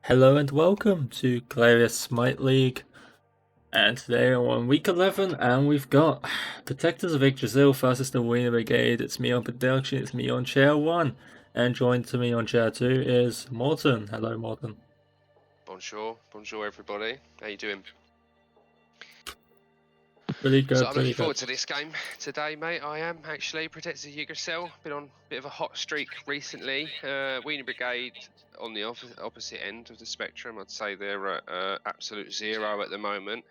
Hello and welcome to Glarius Smite League. And today we're on week 11 and we've got Protectors of Yggdrasil versus the Weiner Brigade. It's me on production, it's me on chair 1. And joined to me on chair 2 is Morton. Hello Morton. Bonjour everybody. How you doing? Really good, So I'm really looking forward good. to this game today, mate. I am actually. Protectors of Yggdrasil. Been on a bit of a hot streak recently. Weiner Brigade on the opposite end of the spectrum. I'd say they're at absolute zero at the moment.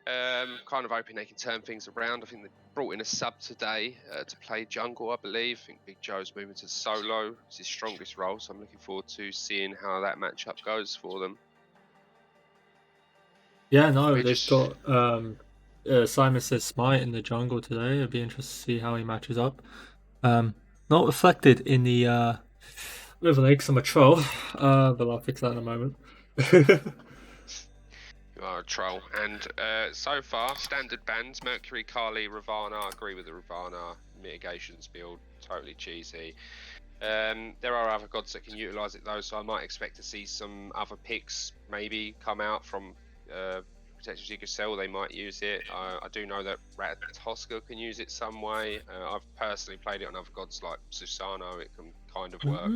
Kind of hoping they can turn things around. I think they brought in a sub today to play jungle, I believe. I think Big Joe's moving to solo. It's his strongest role, so I'm looking forward to seeing how that matchup goes for them. Yeah, no, We're they've just got Simon Says Smite in the jungle today. It'd be interesting to see how he matches up. Not reflected in the River Lakes, I'm a troll, but I'll fix that in a moment. You are a troll. And so far, standard bans, Mercury, Kali, Ravana. I agree with the Ravana mitigations build, totally cheesy. There are other gods that can utilise it though, so I might expect to see some other picks maybe come out from Protectors Yggdrasil. They might use it. I do know that Ratatoska can use it some way. I've personally played it on other gods like Susano. It can kind of work,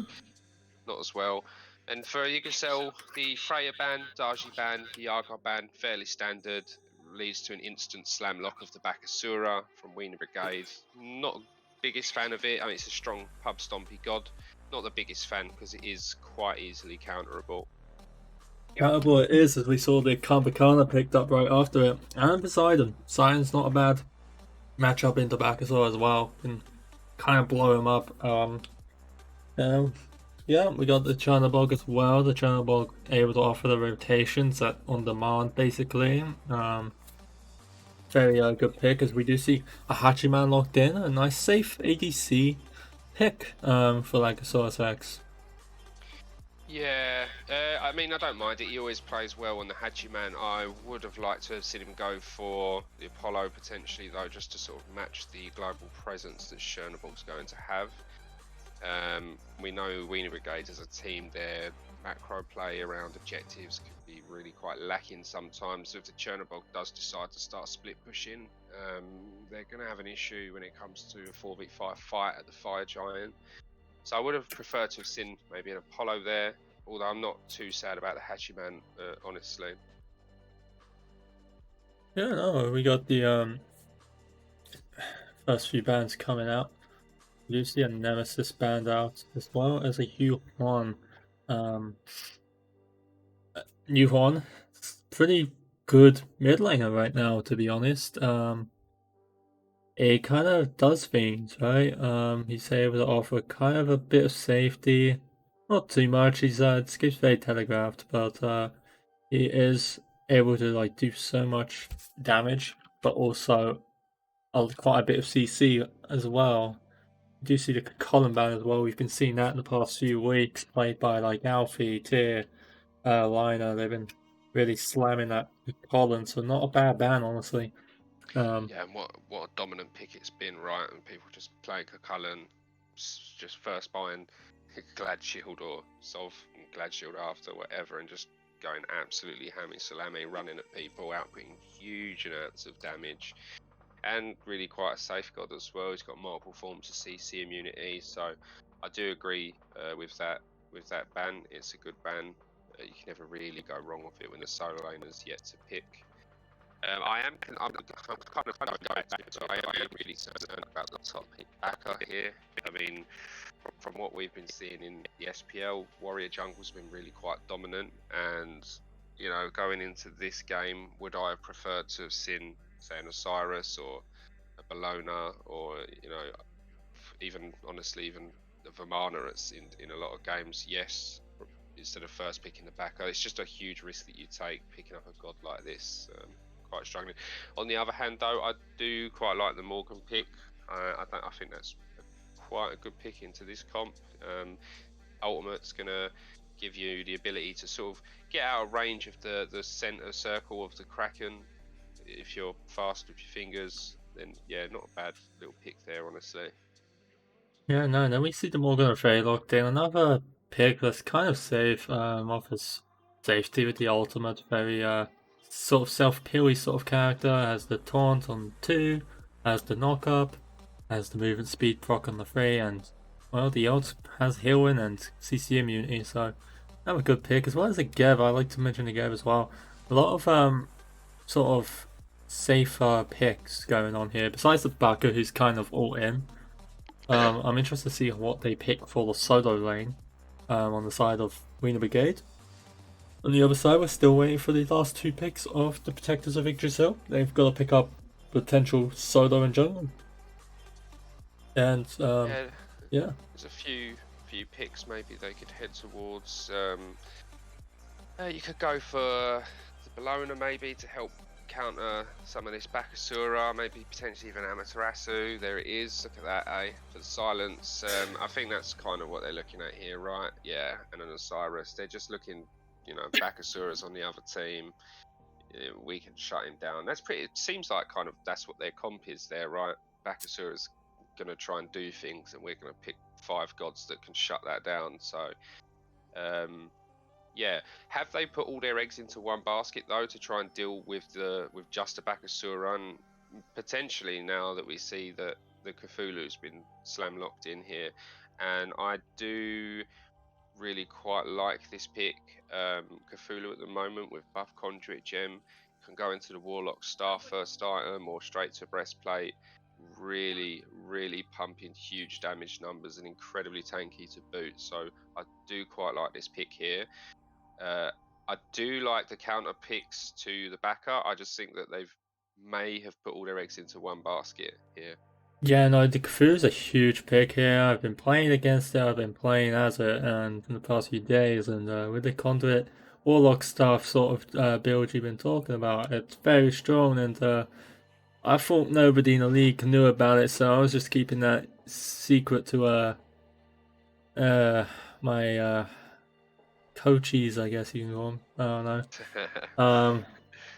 not as well. And for Yggdrasil, the Freya ban, Darji ban, the Argyle ban, fairly standard, leads to an instant slam lock of the Bakasura from Weiner Brigade. Not the biggest fan of it. I mean, it's a strong pub stompy god. Not the biggest fan because it is quite easily counterable. Counterable it is, as we saw the Kambakana picked up right after it. And Poseidon. Poseidon's not a bad matchup into Bakasor as well. Can kind of blow him up. Yeah, we got the Chernobog as well. The Chernobog able to offer the rotations at on demand, basically. Very good pick, as we do see a Hachiman locked in. A nice safe ADC pick for Lycosaurus X. Yeah, I mean, I don't mind it. He always plays well on the Hachiman. I would have liked to have seen him go for the Apollo potentially, though, just to sort of match the global presence that Chernobog's going to have. We know Weiner Brigade as a team, their macro play around objectives can be really quite lacking sometimes. So if the Chernobog does decide to start split pushing, they're going to have an issue when it comes to a 4v5 fight at the Fire Giant. So I would have preferred to have seen maybe an Apollo there, although I'm not too sad about the Hachiman, honestly. Yeah, no, we got the first few bands coming out. We do see a Nemesis band out, as well as a Yuan. Um, Yuan, pretty good mid laner right now, to be honest. It kind of does things, right? He's able to offer kind of a bit of safety, not too much. He's escapes very telegraphed, but he is able to like do so much damage, but also quite a bit of CC as well. You do see the Colin ban as well. We've been seeing that in the past few weeks, played by like Alfie, Tyr, Weiner. They've been really slamming that Colin, so not a bad ban, honestly. Yeah, and what a dominant pick it's been, right? And people just playing Cullen, just first buying Glad Shield or Solve Glad Shield after, whatever, and just going absolutely hammy salami, running at people, outputting huge amounts of damage. And really quite a safe god as well. He's got multiple forms of CC immunity, so I do agree with that ban. It's a good ban. You can never really go wrong with it when the solo laner's yet to pick. I'm kind of going back to I am really concerned about the top pick backer here. I mean, from what we've been seeing in the SPL, Warrior Jungle's been really quite dominant, and you know, going into this game, would I have preferred to have seen, say, an Osiris or a Bellona, or you know, even honestly, even the Vamana in a lot of games? Yes, instead of first picking the backer, it's just a huge risk that you take picking up a god like this. Quite struggling. On the other hand, though, I do quite like the Morgan pick. I think that's quite a good pick into this comp. Ultimate's gonna give you the ability to sort of get out of range of the center circle of the Kraken. If you're fast with your fingers, then yeah, not a bad little pick there, honestly. Yeah, no, then we see the Morgan Fey locked in. Another pick that's kind of safe, offers safety with the ultimate, very sort of self-pilly sort of character, has the taunt on 2, has the knock-up, has the movement speed proc on the 3, and well, the ult has healing and CC immunity, so I'm a good pick, as well as the Gev. I like to mention the Gev as well. A lot of sort of safer picks going on here, besides the Baka, who's kind of all in. I'm interested to see what they pick for the solo lane on the side of Weiner Brigade. On the other side, we're still waiting for the last 2 picks of the Protectors of Yggdrasil. They've got to pick up potential solo and jungle. And Yeah, yeah. there's a few picks maybe they could head towards. You could go for the Bologna maybe to help counter some of this Bakasura, maybe potentially even Amaterasu. There it is. Look at that, eh? For the silence. I think that's kind of what they're looking at here, right? Yeah, and an Osiris. They're just looking, you know, Bakasura's on the other team. We can shut him down. That's pretty. It seems like kind of that's what their comp is there, right? Bakasura's going to try and do things, and we're going to pick 5 gods that can shut that down. So, yeah, have they put all their eggs into one basket though to try and deal with just a Bakasura? And potentially now that we see that the Cthulhu's been slam locked in here, and I do really quite like this pick. Cthulhu at the moment with buff conduit gem can go into the Warlock star first item or straight to breastplate. Really pumping huge damage numbers and incredibly tanky to boot. So I do quite like this pick here. I do like the counter picks to the backer. I just think that they've may have put all their eggs into one basket here. Yeah, no, the Cthulhu's a huge pick here. I've been playing against it, I've been playing as it, and in the past few days, and with the conduit Warlock stuff sort of build you've been talking about, it's very strong, and I thought nobody in the league knew about it, so I was just keeping that secret to my coaches, I guess you can call them. I don't know.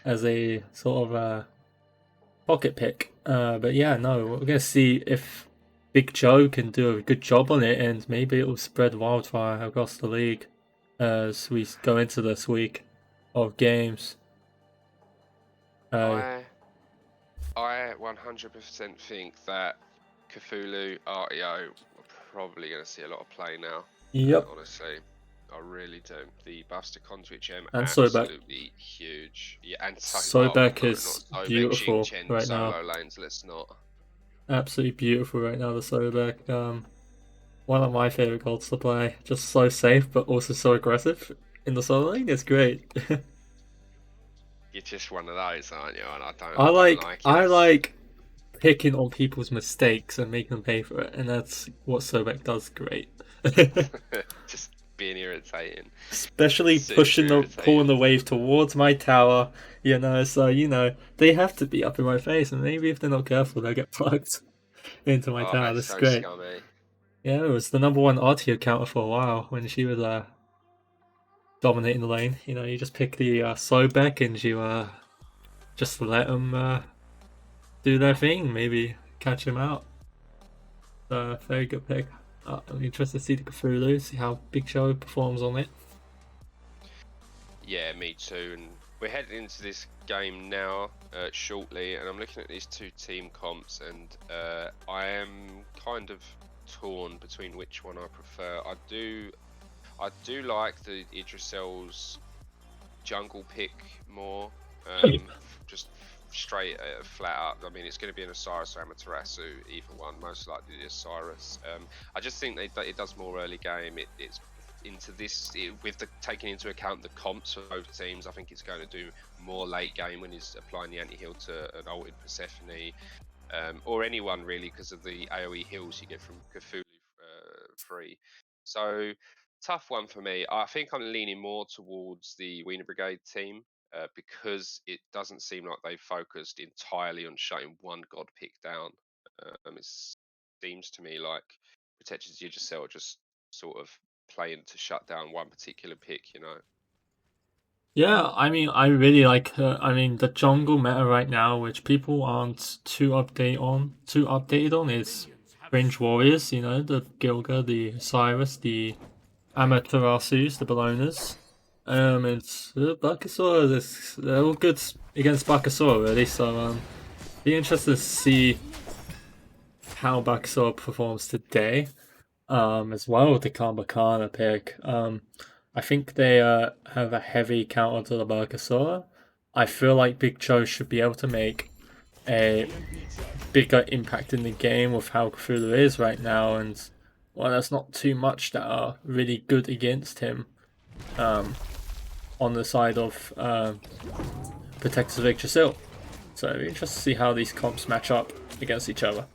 As a sort of pocket pick. But yeah, no, we're gonna see if Big Joe can do a good job on it, and maybe it will spread wildfire across the league as we go into this week of games. I 100% think that Cthulhu REO are probably going to see a lot of play now. Yep. Honestly, I really do. The Buster Conduit gem And absolutely huge. Yeah, and Sobeck no, is not Sobek, beautiful Xingqian right now. solo lanes. Let's not. Absolutely beautiful right now, the Sobeck. One of my favorite golds to play. Just so safe, but also so aggressive in the solo lane. It's great. You're just one of those, aren't you? And I don't like I it. like picking on people's mistakes and making them pay for it, and that's what Sobek does great. Just being irritating. Especially Super pulling the irritating. wave towards my tower, so they have to be up in my face, and maybe if they're not careful they'll get plugged into my Oh, tower. that's This is so great. scummy. Yeah, it was the number one Artio counter for a while when she was dominating the lane. You just pick the Sobek and you just let them do their thing, maybe catch him out. Very good pick. I'm interested to see the Cthulhu, see how Big Show performs on it. Yeah, me too. And we're heading into this game now shortly, and I'm looking at these 2 team comps, and I am kind of torn between which one I prefer. I do like the Yggdrasil's jungle pick more. Just straight flat up. I mean, it's going to be an Osiris or Amaterasu, either one. Most likely the Osiris. I just think it does more early game. It's into this with taking into account the comps for both teams. I think it's going to do more late game when he's applying the anti-heal to an ulted Persephone or anyone really, because of the AoE heals you get from Cthulhu free. So tough one for me. I think I'm leaning more towards the Weiner Brigade team. Because it doesn't seem like they've focused entirely on shutting one god pick down. It seems to me like Protectors of Yggdrasil are just sort of playing to shut down one particular pick. Yeah, I mean, I really like. The jungle meta right now, which people aren't too updated on, is Fringe Warriors. The Gilga, the Cyrus, the Amaterasus, the Bellonas. It's Bakasura. They're all good against Bakasura, really. So be interested to see how Bakasura performs today. As well with the Kambakana pick. I think they have a heavy counter to the Bakasura. I feel like Big Joe should be able to make a bigger impact in the game with how Cthulhu is right now, and well, there's not too much that are really good against him. On the side of Protectors of Yggdrasil. So interesting to see how these comps match up against each other.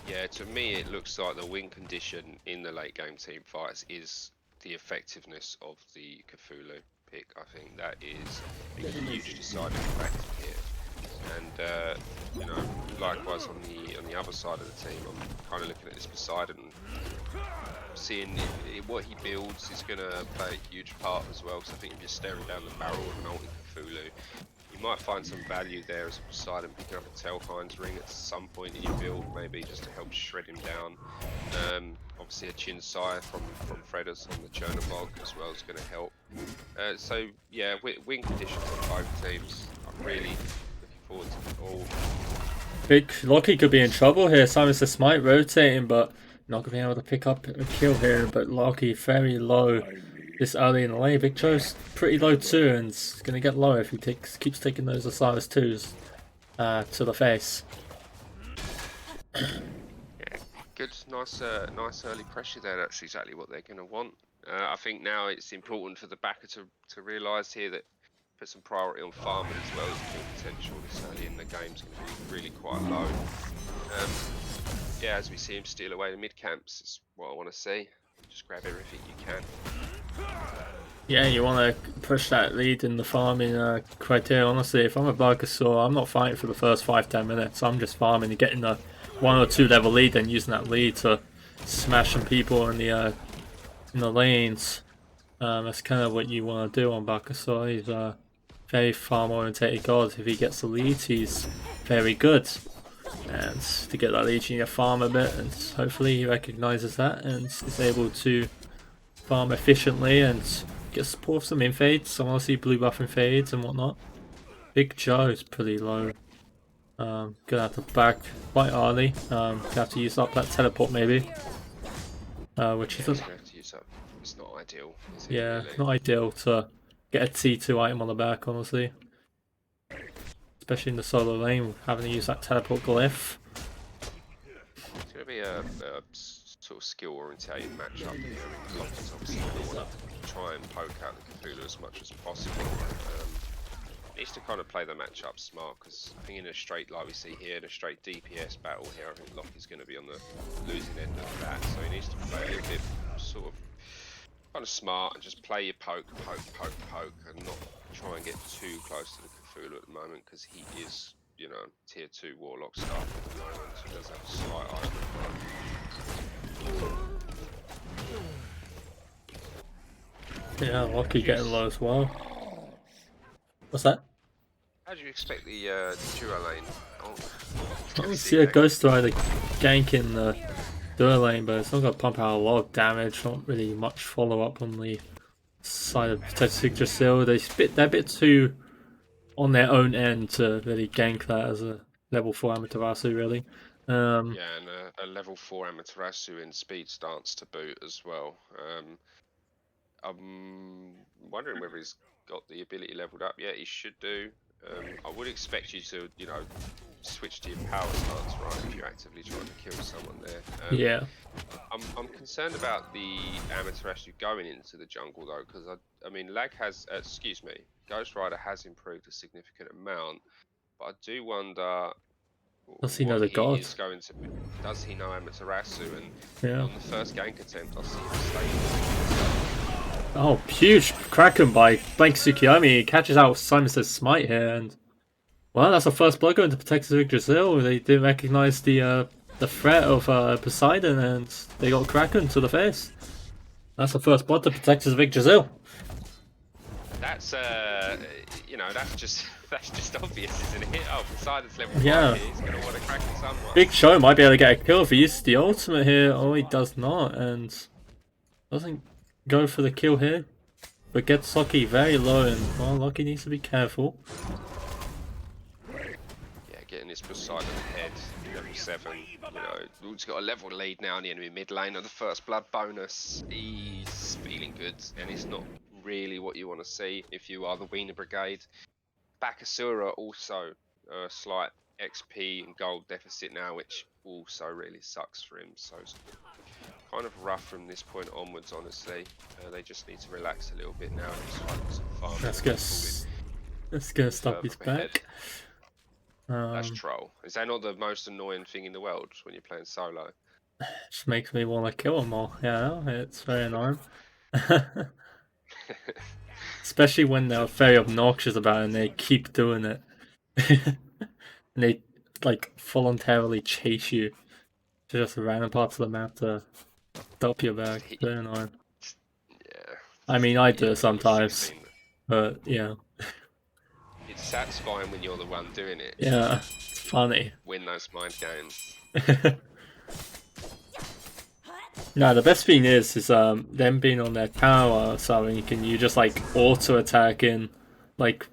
Yeah, to me it looks like the win condition in the late game team fights is the effectiveness of the Cthulhu pick. I think that is a huge deciding factor here. And you know, likewise on the other side of the team, I'm kind of looking at this Poseidon, seeing what he builds is going to play a huge part as well. Because I think if you're staring down the barrel of an ulti Cthulhu, you might find some value there as a Poseidon picking up a Telhein's ring at some point in your build, maybe just to help shred him down. Obviously a Chinsai from Fredders on the Chernobog as well is going to help. So yeah, win conditions on both teams. I'm really looking forward to it all. Big Loki could be in trouble here. Simon's the smite rotating, but not going to be able to pick up a kill here. But Loki very low this early in the lane. Big Joe's pretty low too, and it's going to get low if he keeps taking those Osiris 2s to the face. Yeah, good, nice early pressure there. That's exactly what they're going to want. I think now it's important for the backer to realise here that put some priority on farming as well as kill potential this early in the game is going to be really quite low. Yeah, as we see him steal away the mid camps, is what I want to see. Just grab everything you can. Yeah, you want to push that lead in the farming criteria. Honestly, if I'm a Barkasaur, I'm not fighting for the first 5-10 minutes. I'm just farming and getting the 1 or 2 level lead, and using that lead to smash some people in the lanes. That's kind of what you want to do on Barkasaur. He's a very farm orientated god. If he gets the lead, he's very good. And to get that lead, you need to farm a bit, and hopefully he recognizes that and is able to farm efficiently and get support for some infades. I want to see blue buff infades and whatnot. Big Joe is pretty low. Gonna have to back quite early. Gonna have to use up that teleport maybe. Which isn't. It's not ideal. Is it, yeah, really? Not ideal to get a T2 item on the back, honestly. Especially in the solo lane, having to use that teleport glyph. It's going to be a sort of skill-orientated matchup here. Loftus obviously going to want to try and poke out the Cthulhu as much as possible. Needs to kind of play the matchup smart, because I think in a straight, like we see here, in a straight DPS battle here, I think Loki's going to be on the losing end of that. So he needs to play a little bit sort of kind of smart and just play your poke, and not try and get too close to the Cthulhu at the moment, because he is, you know, tier 2 Warlock stuff at the moment, so he does have a slight item. Yeah, Loki getting low as well. What's that? How do you expect the duo lane? I see a Ghost Rider ganking the duo lane, but it's not going to pump out a lot of damage. Not really much follow up on the side of Protector Yggdrasil. They're a bit too on their own end to really gank that as a level 4 Amaterasu, really. Yeah, and a level 4 Amaterasu in speed stance to boot as well. I'm wondering whether he's got the ability leveled up. Yeah, he should do. I would expect you to, you know, switch to your power stance, right, if you're actively trying to kill someone there. Yeah. I'm concerned about the Amaterasu going into the jungle though, because I mean, Lag has, Ghost Rider has improved a significant amount, but I do wonder. Does he know the god? Does he know Amaterasu? And yeah. On the first gank attempt, I see him stay. Oh, huge Kraken by Blank Tsukiyomi. He catches out Simon's smite here, and well, that's the first blood going to Protector Yggdrasil. They didn't recognize the threat of Poseidon, and they got Kraken to the face. That's the first blood to Protectors of Yggdrasil. That's you know, that's just obvious, isn't it? Oh, Poseidon's level 5 here. He's gonna want to Kraken somewhere. Big Show might be able to get a kill if he uses the ultimate here. Oh, he does not, and doesn't go for the kill here. but gets Lucky very low, and well, Lucky needs to be careful. Yeah, getting this Poseidon ahead, level 7. You know, he's got a level lead now in the enemy mid lane of the first blood bonus. He's feeling good, and it's not really what you want to see if you are the Weiner Brigade. Bakasura also a slight XP and gold deficit now, which also really sucks for him. So it's kind of rough from this point onwards, honestly. They just need to relax a little bit now and just focus on farming. Let's go stop his back. That's troll. Is that not the most annoying thing in the world when you're playing solo? Just makes me want to kill them all. Yeah, it's very annoying. Especially when they're very obnoxious about it and they keep doing it. And they like voluntarily chase you to just random parts of the map to stop your back. Very annoying. Yeah. I mean, I do sometimes, but yeah. It's satisfying when you're the one doing it. Yeah, it's funny. Win those mind games. No, the best thing is them being on their tower or something. You just like auto attack in, like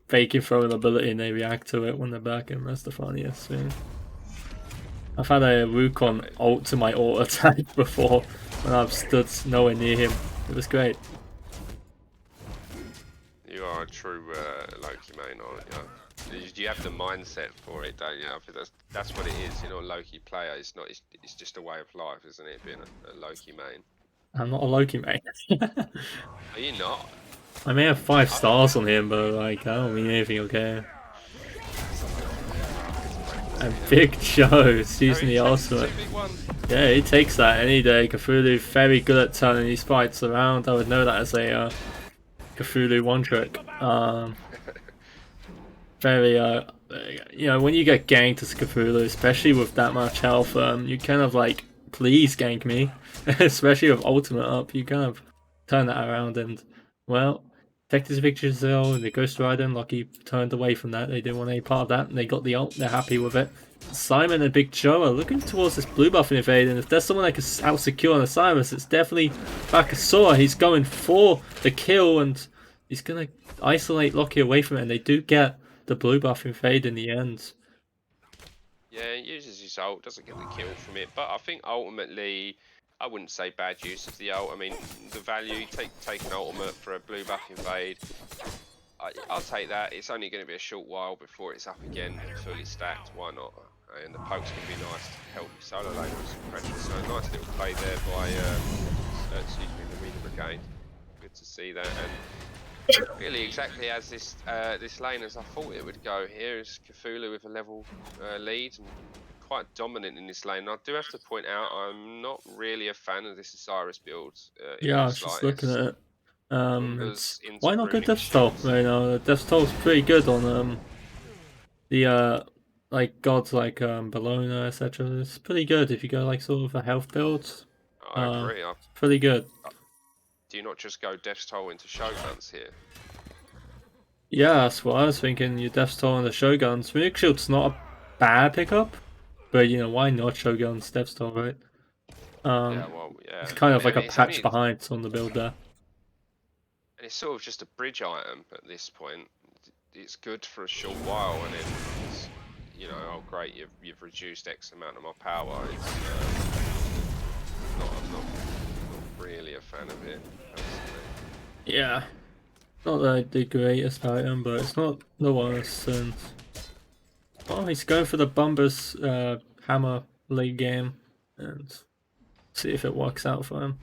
faking throwing ability, and they react to it when they're back in. That's the funniest thing. I've had a Wukong ult to my auto attack before when I've stood nowhere near him. It was great. You are a true Loki main, aren't you? You have the mindset for it, don't you? I think that's what it is. You're not a Loki player. It's not. It's just a way of life, isn't it? Being a Loki main. I'm not a Loki main. Are you not? I may have 5 stars on him, but like I don't mean anything. Okay. And Big Joe's using the ultimate. Yeah, he takes that any day. Cthulhu very good at turning these fights around. I would know that as a Cthulhu one trick. Very you know, when you get ganked as Cthulhu, especially with that much health, you kind of like, please gank me. Especially with ultimate up, you kind of turn that around and, well, take this Yggdrasil and the Ghost Rider and Lucky turned away from that. They didn't want any part of that and they got the ult, they're happy with it. Simon and Big Joe are looking towards this blue buff invade, and if there's someone that can out-secure on Osiris, it's definitely Bakasura. He's going for the kill and he's going to isolate Lucky away from it, and they do get the blue buff invade in the end. Yeah, he uses his ult, doesn't get the kill from it, but I think ultimately, I wouldn't say bad use of the ult. I mean, the value, take an ultimate for a blue buff invade, I'll take that. It's only going to be a short while before it's up again, fully stacked, why not? And the poke's going to be nice to help your solo lane with some pressure, so a nice little play there by, the Weiner Brigade. Good to see that, and really exactly as this lane as I thought it would go. Here is Cthulhu with a level lead and quite dominant in this lane. I do have to point out I'm not really a fan of this Osiris build. Yeah, I was just looking at it. Why not go Death Toll right now? Death Toll is pretty good on the like gods like Bologna, etc. It's pretty good if you go like sort of a health build. I agree. Pretty good. Do you not just go Death Toll into Shoguns here? Yeah, that's what I was thinking. You Death Toll into Shoguns. Runic Shield's not a bad pickup, but you know, why not Shoguns Death Toll, right? Yeah, well, yeah. It's kind of like a patch behind on the build there. And it's sort of just a bridge item at this point. It's good for a short while, and then it's, you know, oh great, you've reduced X amount of my power. It's I'm not really a fan of it. Yeah, not the greatest item, but it's not the worst. And well, he's going for the Bumbers hammer late game, and see if it works out for him.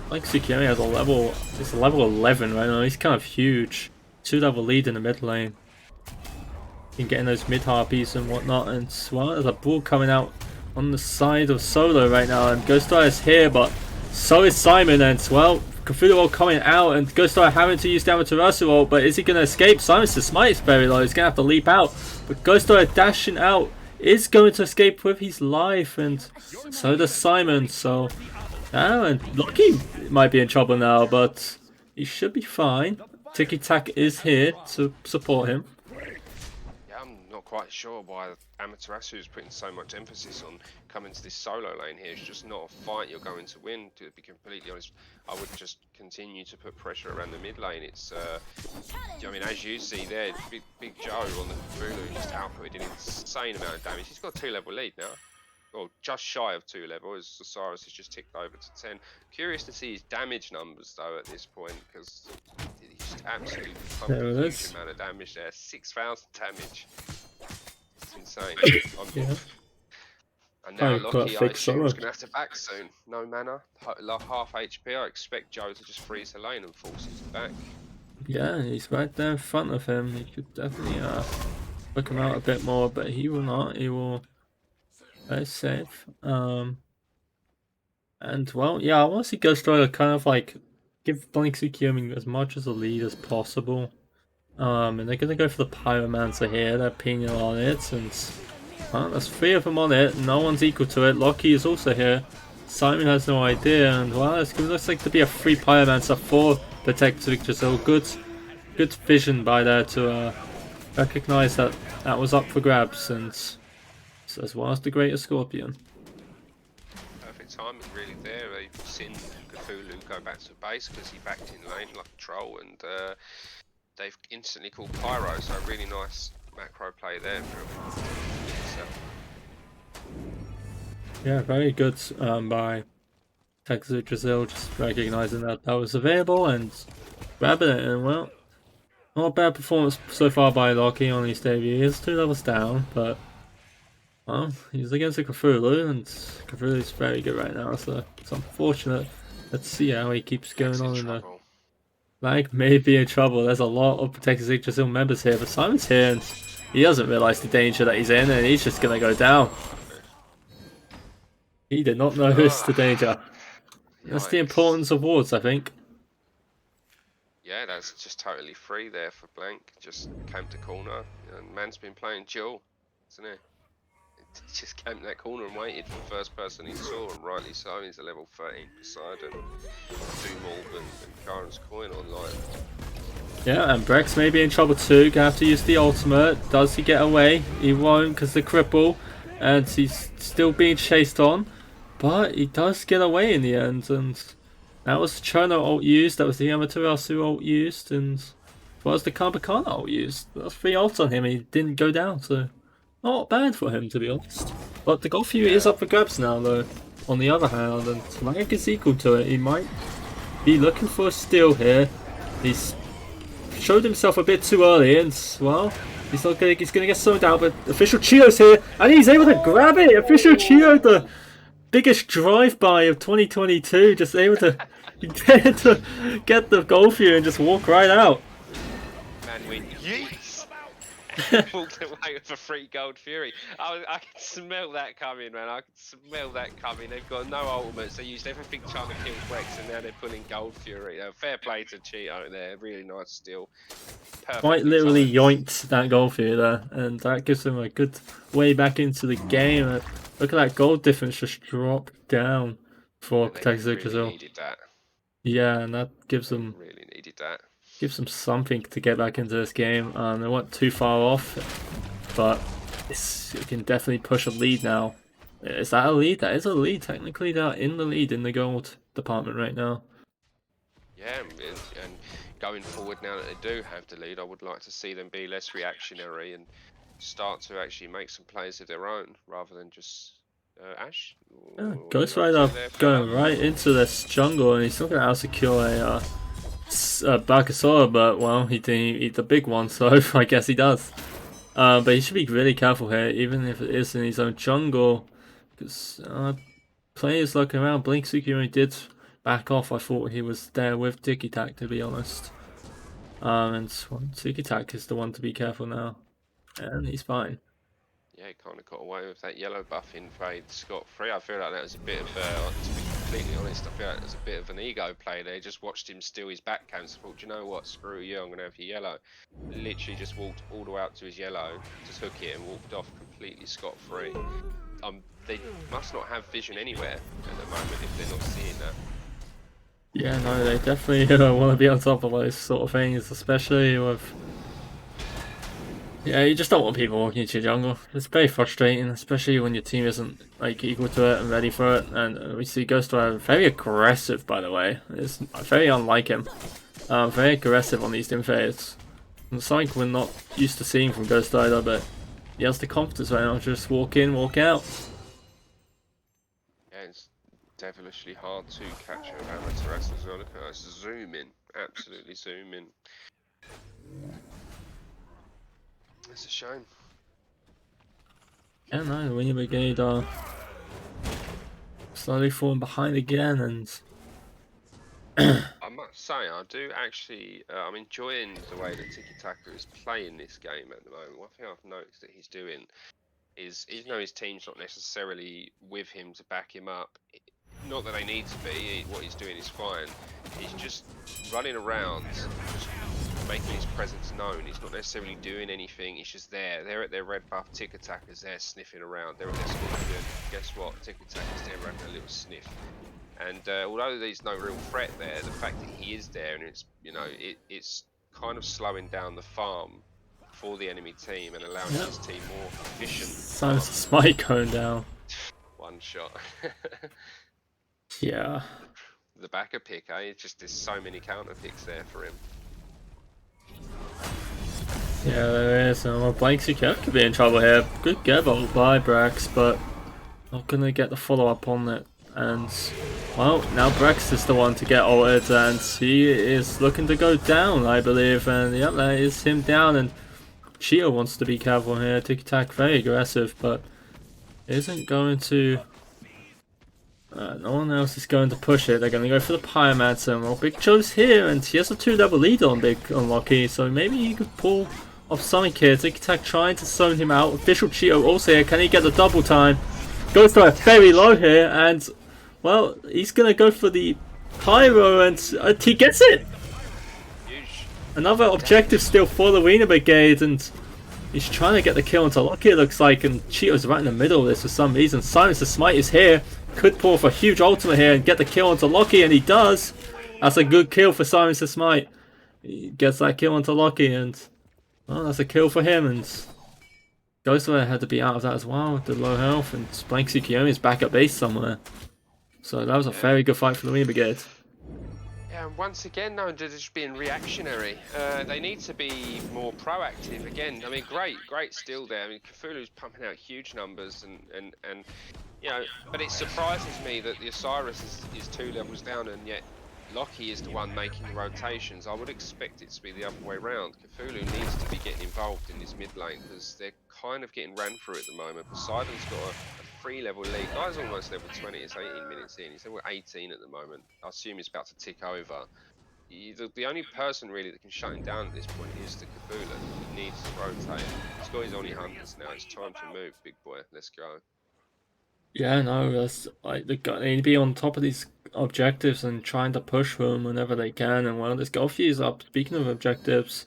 Like Tsukiyomi has it's a level 11 right now. He's kind of huge. 2-level lead in the mid lane. In getting those mid harpies and whatnot, and well, there's a bull coming out on the side of Solo right now, and Ghost Rider is here, but so is Simon, and well, Cthulhu ult coming out, and Ghost Rider having to use down with Yggdrasil ult, but is he going to escape? Simon's smite is very low, he's going to have to leap out, but Ghost Rider dashing out is going to escape with his life, and so does Simon, so and Lucky might be in trouble now, but he should be fine. Tiki Tak is here to support him. Yeah, I'm not quite sure why Amaterasu is putting so much emphasis on coming to this solo lane here. It's just not a fight you're going to win, to be completely honest. I would just continue to put pressure around the mid lane. It's, I mean, as you see there, Big Joe on the Cthulhu just outputted an insane amount of damage. He's got a 2-level lead now. Well, just shy of 2 level, as Osiris has just ticked over to 10. Curious to see his damage numbers though at this point, because he just absolutely pumped a huge amount of damage there. 6,000 damage. It's insane. Yeah. And now Lockie, I assume, is going to have to back soon. No mana, half HP. I expect Joe to just freeze the lane and force him back. Yeah, he's right there in front of him. He could definitely look him out a bit more, but he will not. He will play safe. And well, yeah, I want to see Ghost Rider kind of like give Blink Tsukiyomi as much as a lead as possible. And they're gonna go for the Pyromancer here. They're pinging on it, and well, there's 3 of them on it. No one's equal to it. Locky is also here. Simon has no idea, and well, it looks like to be a free Pyromancer for the Texas Yggdrasil. Good vision by there to recognize that that was up for grabs, and as well as the Greater Scorpion. Perfect timing really there. They've seen Cthulhu go back to base because he backed in lane like a troll, and they've instantly called Pyro, so really nice macro play there for Yeah, very good by Texas Yggdrasil, just recognizing that that was available and grabbing it, and well, not a bad performance so far by Locky on his debut. He is 2 levels down, but well, he's against a Cthulhu, and Cthulhu's very good right now, so it's unfortunate. Let's see how he keeps going on in the lag. May be in trouble. There's a lot of Texas Yggdrasil members here, but Simon's here, and he doesn't realise the danger that he's in, and he's just gonna go down. He did not notice the danger. That's the importance of wards, I think. Yeah, that's just totally free there for Blank. Just came to corner, and man's been playing Jill, isn't he? Just came to that corner and waited for the first person he saw, and rightly so. He's a level 13 Poseidon, 2 Morb and Karen's coin online. Yeah, and Brex may be in trouble too. Gonna have to use the ultimate. Does he get away? He won't, because the cripple, and he's still being chased on. But he does get away in the end, and that was the Chono ult used, that was the Amaterasu ult used, and that was the Kabakana ult used. That's 3 ults on him, and he didn't go down, so not bad for him, to be honest. But the Golf Fury is up for grabs now, though, on the other hand, and Smack is equal to it. He might be looking for a steal here. He's showed himself a bit too early, and well, he's gonna get slowed down, but Official Chio's here, and he's able to grab it! Official Chio, the biggest drive-by of 2022, just able to get the goal for you and just walk right out. Man went yeets! Walked away with a free Gold Fury. I can smell that coming, man. I can smell that coming. They've got no ultimates. They used everything trying to kill Brex, and now they're pulling Gold Fury. Fair play to Cheeto there. Really nice steal. Quite literally yoinked that goal for you there, and that gives them a good way back into the game. Look at that goal difference just drop down for Texas Yggdrasil. Really needed that. Yeah, and that gives them something to get back into this game. They weren't too far off, but you can definitely push a lead now. Is that a lead? That is a lead. Technically, they're in the lead in the gold department right now. Yeah, and going forward now that they do have the lead, I would like to see them be less reactionary and start to actually make some plays of their own rather than just Ash. Yeah, Ghost Rider going right into this jungle, and he's not going to out-secure a Bakasora, but well, he didn't eat the big one, so I guess he does. But he should be really careful here, even if it is in his own jungle, because players looking around. Blink Tsukiyomi did back off. I thought he was there with Tiki Tak, to be honest. And Tiki Tak is the one to be careful now. And he's fine. Yeah, he kind of got away with that yellow buff invade scot-free. I feel like that was a bit of, to be completely honest, I feel like it was a bit of an ego play there. Just watched him steal his back cam, so thought, you know what, screw you, I'm going to have your yellow. Literally just walked all the way up to his yellow, just took it and walked off completely scot-free. They must not have vision anywhere at the moment if they're not seeing that. Yeah, no, they definitely want to be on top of those sort of things, especially with Yeah, you just don't want people walking into your jungle. It's very frustrating, especially when your team isn't like equal to it and ready for it. And we see Ghost Rider very aggressive, by the way. It's very unlike him. Very aggressive on these invades. And something we're not used to seeing from Ghost Rider, but he has the confidence right now to just walk in, walk out. Yeah, it's devilishly hard to catch an Amaterasu as well. Look at us zoom in, absolutely zoom in. It's a shame. Yeah, no, the Weiner Brigade are slowly falling behind again, and I must say, I do actually, I'm enjoying the way that Tiki Taka is playing this game at the moment. One thing I've noticed that he's doing is, even though his team's not necessarily with him to back him up, not that they need to be, what he's doing is fine. He's just running around, just making his presence known. He's not necessarily doing anything, he's just there. They're at their red buff, Tick Attackers there sniffing around. They're at their Scorpion. Guess what? Tick Attackers there having a little sniff. And although there's no real threat there, the fact that he is there and it's, you know, it's kind of slowing down the farm for the enemy team and allowing his team more efficient. Simon's Smite going down. One shot. Yeah. The backer pick, eh? It's just there's so many counter picks there for him. Yeah, there is. Well, Blank Secure could be in trouble here. Good get bolt by Brax, but not gonna get the follow up on it. And well, now Brax is the one to get ulted, and he is looking to go down, I believe. And yep, that is him down. And Chio wants to be careful here. Tiki Tac very aggressive, but isn't going to. No one else is going to push it. They're going to go for the Pyromancer. Well, Big Joe's here, and he has a 2-level lead on Locky, so maybe he could pull off something here. Tiki Tac trying to zone him out. Official Chio also here. Can he get the double time? Goes to very low here, and well, he's going to go for the Pyro, and he gets it! Another objective still for the Weiner Brigade, and he's trying to get the kill onto Locky, it looks like, and Cheeto's right in the middle of this for some reason. Silence the Smite is here. Could pull off a huge ultimate here and get the kill onto Locky, and he does. That's a good kill for Silence the Smite. He gets that kill onto Locky, and well, that's a kill for him. And Ghostwire had to be out of that as well with the low health, and Blank Tsukiyomi is back at base somewhere. So that was a very good fight for the Weiner Brigade. Yeah, and once again, no, they're just being reactionary. They need to be more proactive again. I mean, great still there. I mean, Cthulhu's pumping out huge numbers, and you know, but it surprises me that the Osiris is 2 levels down, and yet Locky is the one making the rotations. I would expect it to be the other way around. Cthulhu needs to be getting involved in this mid lane because they're kind of getting ran through at the moment. Poseidon's got a 3-level lead. Guy's almost level 20. It's 18 minutes in. He's level 18 at the moment. I assume he's about to tick over. The only person really that can shut him down at this point is the Cthulhu. He needs to rotate. He's got his only hunters now. It's time to move, big boy. Let's go. Yeah, no, that's like they need to be on top of these objectives and trying to push them whenever they can. And well, this Golfy's up. Speaking of objectives,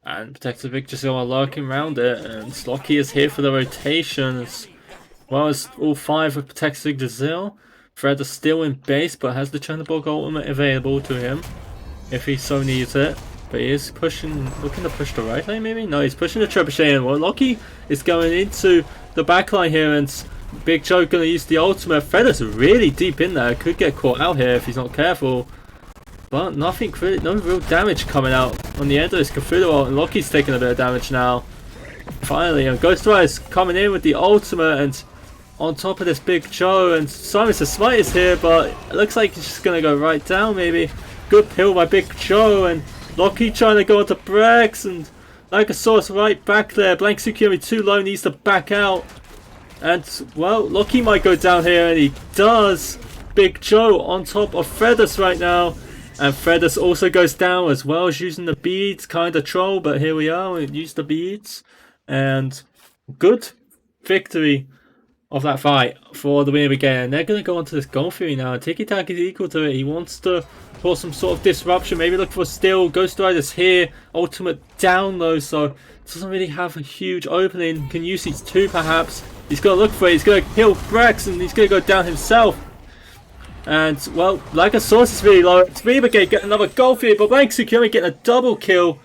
and Protective Yggdrasil are lurking around it, and Slocky is here for the rotation as well as all 5 of Protective Yggdrasil. Fred is still in base, but has the Chernobog ultimate available to him if he so needs it. But he is pushing, looking to push the right lane maybe? No, he's pushing the Trebuchet in. Well, Locky is going into the back line here, and Big Joe gonna use the ultimate. Fred is really deep in there. Could get caught out here if he's not careful. But nothing, no real damage coming out on the end of this Cthulhu ult, and Locky's taking a bit of damage now. Finally, and Ghost Rider is coming in with the ultimate, and on top of this Big Joe, and Simon's the Smite is here, but it looks like he's just gonna go right down maybe. Good pill by Big Joe, and Locky trying to go onto Brex, and like a source right back there. Blank Tsukiyomi too low, needs to back out. And well, Locky might go down here, and he does. Big Joe on top of Fredus right now, and Fredus also goes down as well as using the beads. Kind of troll, but here we are. We use the beads, and good victory of that fight for the Weiner Brigade. And they're going to go on to this Gold Fury now. Tiki Tak is equal to it. He wants to cause some sort of disruption. Maybe look for a steal. Ghost Rider's here. Ultimate down though, so doesn't really have a huge opening. Can use these 2 perhaps. He's going to look for it. He's going to kill Brax, and he's going to go down himself. And, well, like a source is really low. It's Weiner Brigade getting another goal for you, but Blank Tsukiyomi getting a double kill.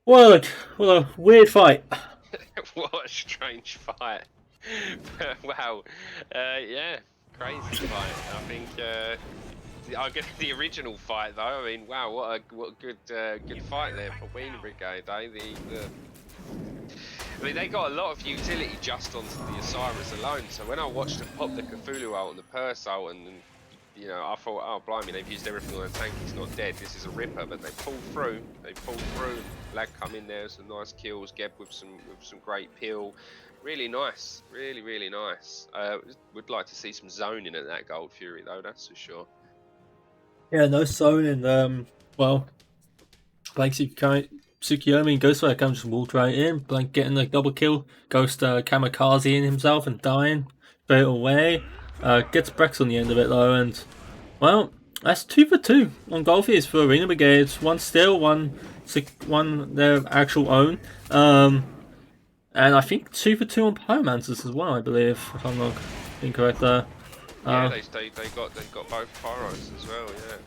What a weird fight. What a strange fight. Wow. Yeah, crazy fight. I think I get the original fight though. I mean, wow, what a good fight there for Weiner Brigade. Eh? I mean, they got a lot of utility just onto the Osiris alone. So when I watched them pop the Cthulhu out and the Purse out, and you know, I thought, oh blimey, they've used everything on the tank. He's not dead. This is a ripper. But they pulled through. They pulled through. Lag come in there, some nice kills. Geb with some great peel. Really nice. Really nice. Would like to see some zoning at that Gold Fury though. That's for sure. Yeah, no zoning. Well, Blank Tsukiyomi and Ghostfire come just walked right in. Blank getting a double kill. Ghost kamikaze in himself and dying straight away. Gets Brex on the end of it though, and well, that's 2 for 2 on Golfies for Arena Brigades. One still, one their actual own. And I think 2 for 2 on Pyromancers as well, I believe, if I'm not incorrect there. Yeah, they got both pyros as well. Yeah.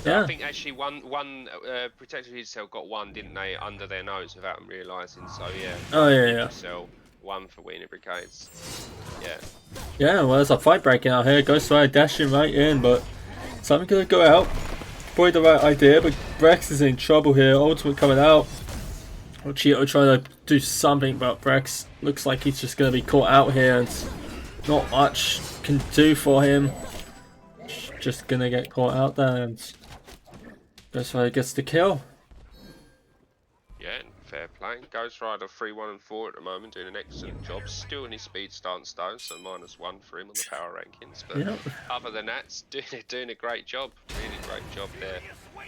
Yeah. I think actually one Protector Yggdrasil got one, didn't they, under their nose without them realising. So yeah. Oh yeah. Yggdrasil, one for Weiner Brigades. Yeah. Yeah, well, there's a fight breaking out here. Ghostfire dashing right in, but something gonna go out. Probably the right idea, but Brex is in trouble here. Ultimate coming out. Cheeto trying to do something, but Brex looks like he's just gonna be caught out here, and not much can do for him. Just gonna get caught out there, and Ghostfire gets the kill. Yeah, fair play. Ghost Rider 3, 1, and 4 at the moment, doing an excellent job. Still in his speed stance though, so -1 for him on the power rankings. But Yep. other than that, it's doing a great job. Really great job there.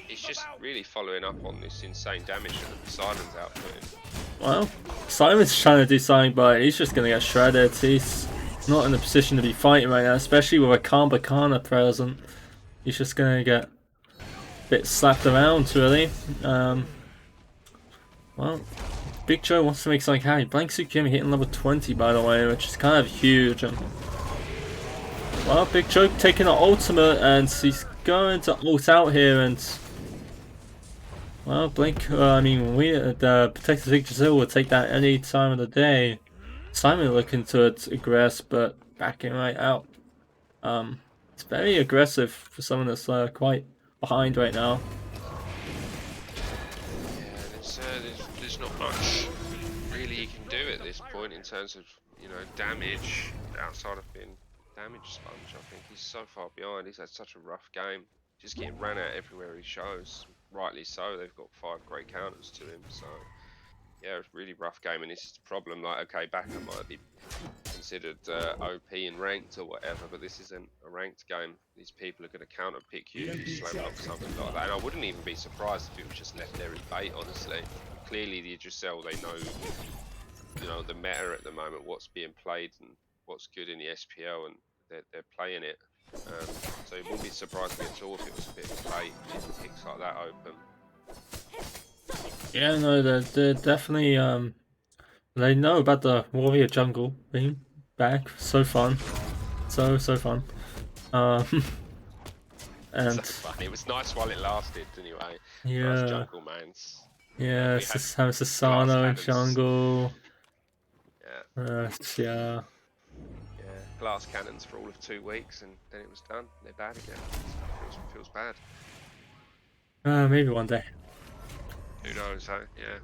He's just really following up on this insane damage that the Simon's outputting. Well, Simon's trying to do something, but he's just gonna get shredded. He's not in a position to be fighting right now, especially with a Kambakana present. He's just gonna get a bit slapped around, really. Well, Big Joe wants to make something happen. Blank Tsukiyomi hitting level 20, by the way, which is kind of huge. And well, Big Joe taking an ultimate, and he's going to ult out here, and well, Blink. The Protector Yggdrasil will take that any time of the day. Simon looking to aggress, but backing right out. It's very aggressive for someone that's quite behind right now. There's not much really you can do at this point in terms of, you know, damage outside of being damage sponge. I think he's so far behind. He's had such a rough game, just getting ran out everywhere he shows. Rightly so. They've got 5 great counters to him. So yeah, it's a really rough game, and this is the problem. Like, okay, Baka might be considered OP and ranked or whatever, but this isn't a ranked game. These people are going to counter pick you, slow up something like that. And I wouldn't even be surprised if it was just left there as bait, honestly. Clearly the Yggdrasil, they know, you know, the meta at the moment, what's being played and what's good in the SPL, and they're playing it. So it wouldn't be surprised me at all if it was a bit of bait, if picks like that open. Yeah, no, they're definitely they know about the warrior jungle being back. So fun, so fun. And So fun. It was nice while it lasted, anyway. yeah, Nice jungle mans. yeah, Sasano and jungle. Yeah. Yeah. Yeah, glass cannons for all of 2 weeks, and then it was done. They're bad again. Feels bad. Maybe one day. Who knows, huh? Yeah.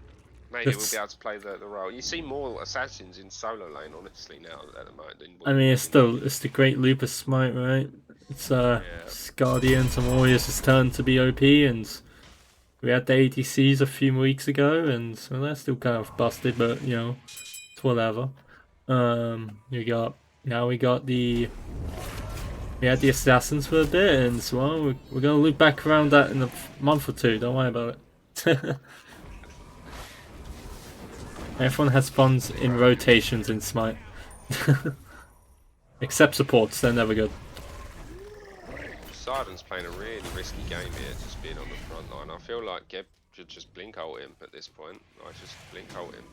Maybe we'll be able to play the role. You see more assassins in solo lane, honestly, now at the moment. I mean, it's the great Lupus Smite, right? It's Guardians and Warriors' is turned to be OP, and we had the ADCs a few weeks ago, and well, they're still kind of busted, but you know, it's whatever. We had the assassins for a bit, and so well, we're gonna loop back around that in a month or two. Don't worry about it. Everyone has funds in rotations in Smite. Except supports, they're never good. Poseidon's playing a really risky game here, just being on the front line. I feel like Geb should just blink ult him at this point. I just blink ult him.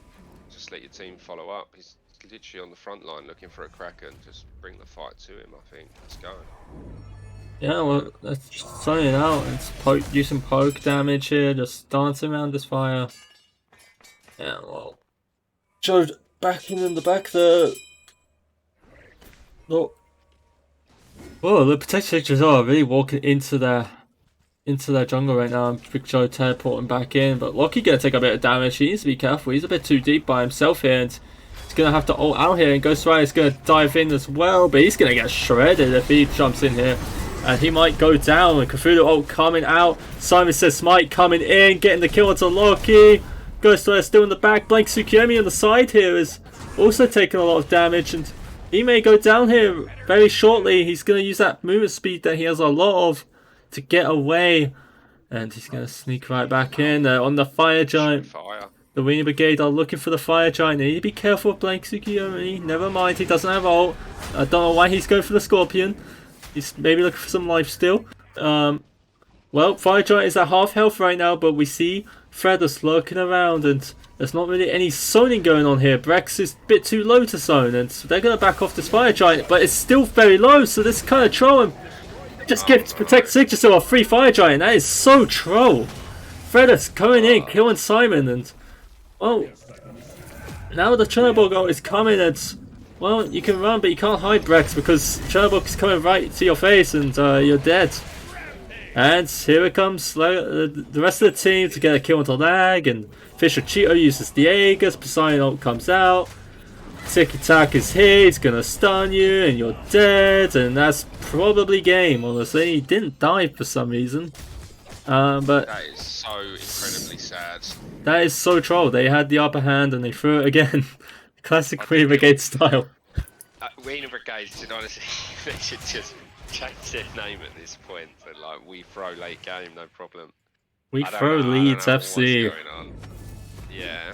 Just let your team follow up. He's literally on the front line looking for a Kraken. Just bring the fight to him, I think. Let's go. Yeah, well, let's just sign it out. Let's use some poke damage here, just dancing around this fire. Yeah, well, Joe backing in the back there. No. Whoa, the protectors are really walking into their jungle right now. Big Joe teleporting back in, but Loki gonna take a bit of damage. He needs to be careful. He's a bit too deep by himself here, and he's gonna have to ult out here. And Ghost Rider's gonna dive in as well, but he's gonna get shredded if he jumps in here. And he might go down. And Cthulhu ult coming out. Simon says Smite coming in, getting the kill onto Loki. Ghost Rider still in the back. Blank Tsukuyomi on the side here is also taking a lot of damage, and he may go down here very shortly. He's gonna use that movement speed that he has a lot of to get away, and he's going to sneak right back in on the Fire Giant. The Weiner Brigade are looking for the Fire Giant. They need to be careful of Blank Tsukuyomi. Never mind, he doesn't have ult. I don't know why he's going for the Scorpion. He's maybe looking for some lifesteal. Well, Fire Giant is at half health right now, but we see Threadless lurking around, and there's not really any zoning going on here. Brex is a bit too low to zone, and so they're going to back off this Fire Giant, but it's still very low, so this kind of trolling. Just get to protect Yggdrasil a free Fire Giant. That is so troll. Threadless coming in, killing Simon, and well, now the Chernobyl goal is coming, and well, you can run, but you can't hide Brex because Chernobyl is coming right to your face, and you're dead. And here it comes, the rest of the team to get a kill onto Lag, and Fisher Cheeto uses the Aegis, Poseidon ult comes out. Tick attack is here, he's gonna stun you and you're dead, and that's probably game, honestly. He didn't die for some reason. But that is so incredibly sad. That is so troll. They had the upper hand and they threw it again. Classic Weiner Brigade style. Weiner Brigade should honestly, they should just change their name at this point. But like, we throw late game, no problem. We throw leads FC. What's going on. Yeah.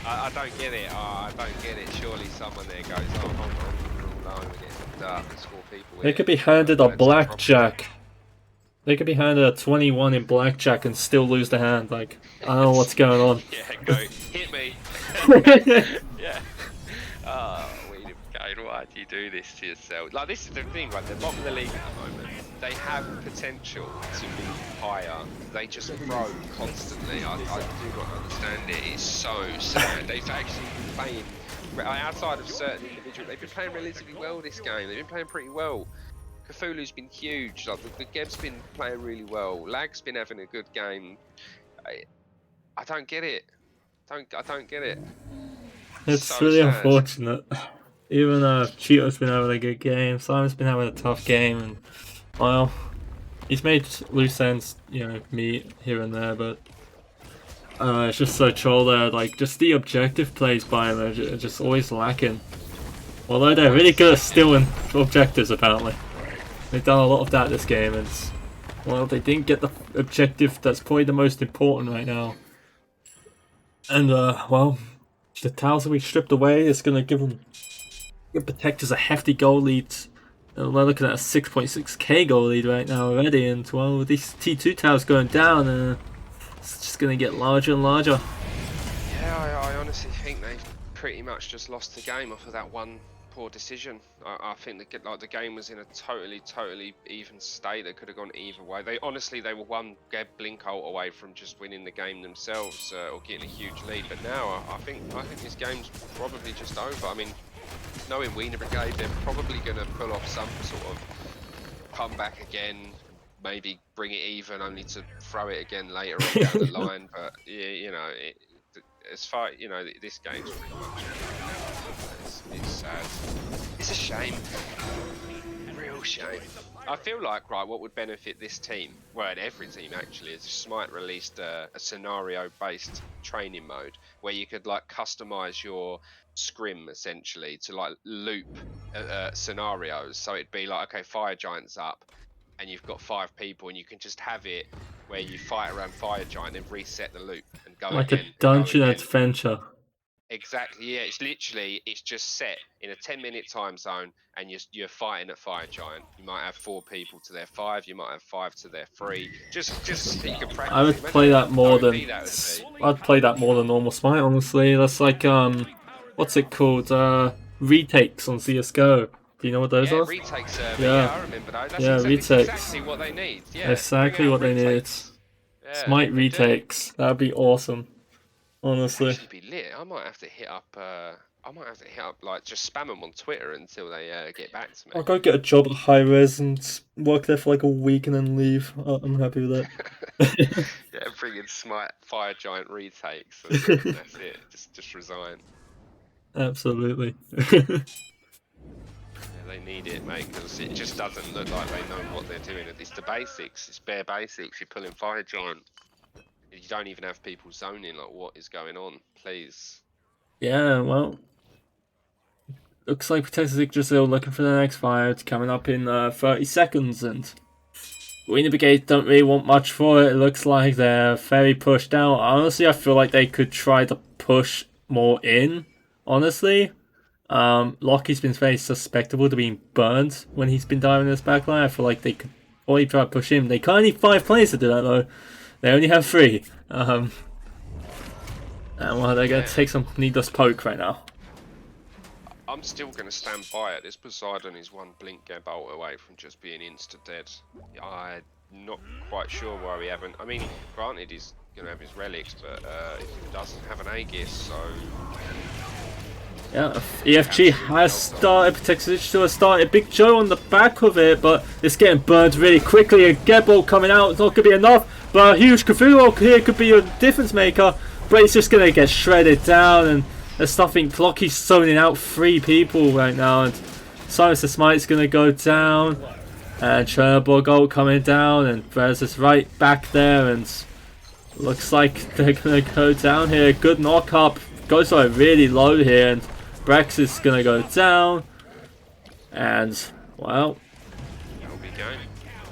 I don't get it. I don't get it. Surely someone there goes, oh, hold on, we're all alone, we're getting dark, there's 4 people. They could be handed a blackjack. They could be handed a 21 in blackjack and still lose the hand. Like, I don't know what's going on. Yeah, go, hit me. Yeah. Weiner Brigade, why do you do this to yourself? Like, this is the thing, right? They're bottom of the league at the moment. They have potential to be higher. They just throw constantly. I do not understand it. It's so sad. They've actually been playing, outside of certain individuals, they've been playing relatively well this game. They've been playing pretty well. Cthulhu's been huge. Like the Geb's been playing really well. Lag's been having a good game. I don't get it. I don't get it. It's so really sad. Unfortunate. Even Cheeto's been having a good game, Simon's been having a tough game, and well, he's made loose ends, you know, meet here and there, but it's just so troll there. Like, just the objective plays by him are just always lacking. Although they're really good at stealing objectives, apparently. They've done a lot of that this game, and well, they didn't get the objective that's probably the most important right now. And well, the towers that we stripped away is going to give Protectors a hefty goal lead. We're looking at a 6.6k goal lead right now already, and well, with these T2 towers going down, it's just going to get larger and larger. Yeah, I honestly think they've pretty much just lost the game off of that one poor decision. I think the game was in a totally even state. They could have gone either way. They were one blink ult away from just winning the game themselves or getting a huge lead. But now I think this game's probably just over. I mean, knowing Weiner Brigade, they're probably going to pull off some sort of comeback again, maybe bring it even, only to throw it again later on down the line. But yeah, you know, as far, you know, this game's pretty much, it's sad. It's a shame, real shame. I feel like, right, what would benefit this team, well, and every team actually, is if Smite released a scenario-based training mode where you could like customize your scrim essentially to like loop scenarios. So it'd be like, okay, Fire Giant's up, and you've got 5 people, and you can just have it where you fight around Fire Giant and reset the loop and go like again. Like a dungeon adventure. Exactly, yeah, it's just set in a 10-minute time zone, and you're fighting at Fire Giant. You might have 4 people to their 5, you might have 5 to their 3. Just so you can practice. I would play that more than I'd play that more than normal Smite, honestly. That's like what's it called? Retakes on CS:GO. Do you know what those are? Retakes, yeah, I remember those. That's exactly what they need. Yeah, exactly what they need. Yeah, Smite retakes. That'd be awesome. honestly. actually be lit. I might have to hit up. I might have to hit up like just spam them on Twitter until they get back to me. I'll go get a job at high res and work there for like a week and then leave. I'm happy with that. Yeah, bring in Smite Fire Giant retakes and that's it. Just resign. Absolutely. Yeah, they need it, mate, because it just doesn't look like they know what they're doing. It's the basics. It's bare basics. You're pulling Fire Giant. You don't even have people zoning. Like, what is going on? Please. Yeah, well, looks like Protectors Yggdrasil looking for the next fire. It's coming up in 30 seconds, and Weiner Brigade don't really want much for it. It looks like they're very pushed out. Honestly, I feel like they could try to push more in, honestly. Lockie's been very susceptible to being burned when he's been diving in this backline. I feel like they could only try to push him. They can't need 5 players to do that, though. They only have 3. And well, they're going to take some needless poke right now. I'm still going to stand by it. This Poseidon is one blink bolt away from just being insta-dead. I'm not quite sure why we haven't. I mean, granted, he's going to have his relics, but he doesn't have an Aegis, so... Yeah, EFG has started, Protectors Yggdrasil has started. Big Joe on the back of it, but it's getting burned really quickly. A Gebel coming out, it's not going to be enough, but a huge Cthulhu here could be a difference maker. But it's just going to get shredded down, and there's nothing. Lockie's zoning out 3 people right now, and Silence the Smite's going to go down, and Chernobyl coming down, and Brez is right back there, and looks like they're going to go down here. Good knock up, goes like really low here, and Brex is going to go down, and well,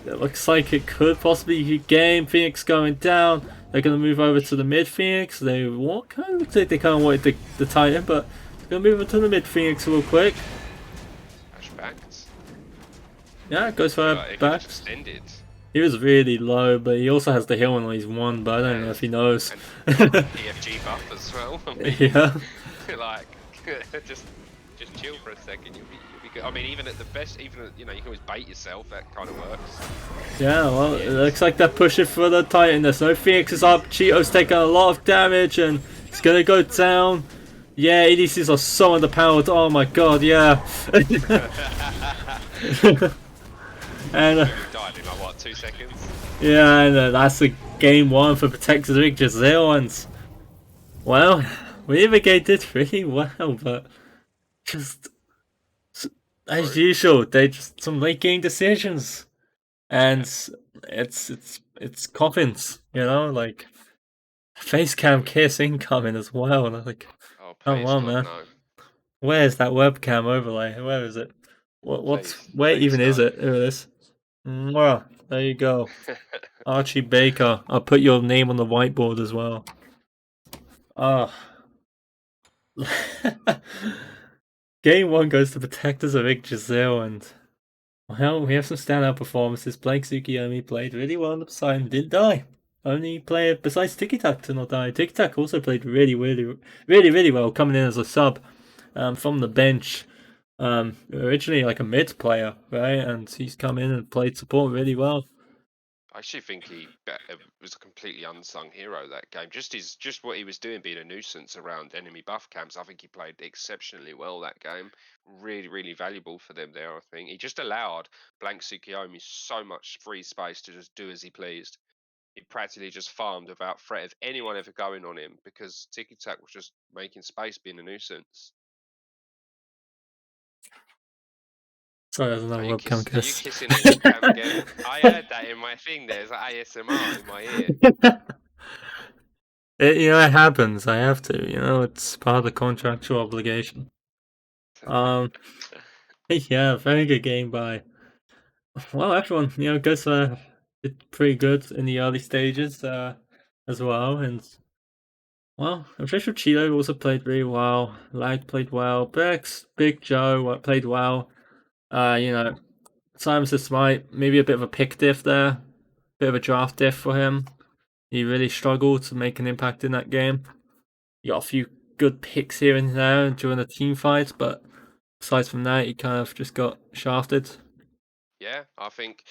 it looks like it could possibly be game. Phoenix going down. They're going to move over to the mid Phoenix. They want, kind of looks like they kind of wanted the Titan, but they're going to move over to the mid Phoenix real quick. Yeah, it goes for back. He was really low, but he also has the heal on his 1, but I don't know if he knows. And EFG buff as well. I mean, yeah. Like, just chill for a second. You'll be good. I mean, even at the best, even at, you know, you can always bait yourself. That kind of works. Yeah, well, it looks like they're pushing for the Titan. There's no Phoenix is up. Cheeto's taking a lot of damage, and it's gonna go down. Yeah, EDCs are so underpowered. Oh my god, yeah. And died in like what, 2 seconds? Yeah, and that's the game 1 for Protectors Yggdrasil, and well, Weavergate did pretty well, but just as usual, they just some late game decisions, and it's coffins, you know, like face cam kiss incoming as well, and I'm like, oh, come on, man, no. Where's that webcam overlay? Where is it? Where even is it? Here it is. Mwah, there you go. Archie Baker. I'll put your name on the whiteboard as well. Ah. Game 1 goes to Protectors of Yggdrasil, and well, we have some standout performances. Blake Tsukiyomi played really well on the side and didn't die. Only player besides Tiki Tak to not die. Tiki Tak also played really well, coming in as a sub from the bench. Originally like a mid player, right? And he's come in and played support really well. I actually think he was a completely unsung hero that game. Just what he was doing, being a nuisance around enemy buff camps. I think he played exceptionally well that game. Really valuable for them there. I think he just allowed Blank Tsukiyomi so much free space to just do as he pleased. He practically just farmed without threat of anyone ever going on him because Tiki Tak was just making space, being a nuisance. Sorry, there's another webcam kiss. Are you kissing the webcam again? I heard that in my thing. There's ASMR in my ear. It happens. I have to. It's part of the contractual obligation. Yeah, very good game by. Well, everyone, goes did pretty good in the early stages as well, and well, I'm pretty sure Cheeto also played really well. Lag played well. Bex, Big Joe played well. Simon says Smite, maybe a bit of a pick diff there, bit of a draft diff for him. He really struggled to make an impact in that game. He got a few good picks here and there during the team fights, but aside from that, he kind of just got shafted. Yeah, I think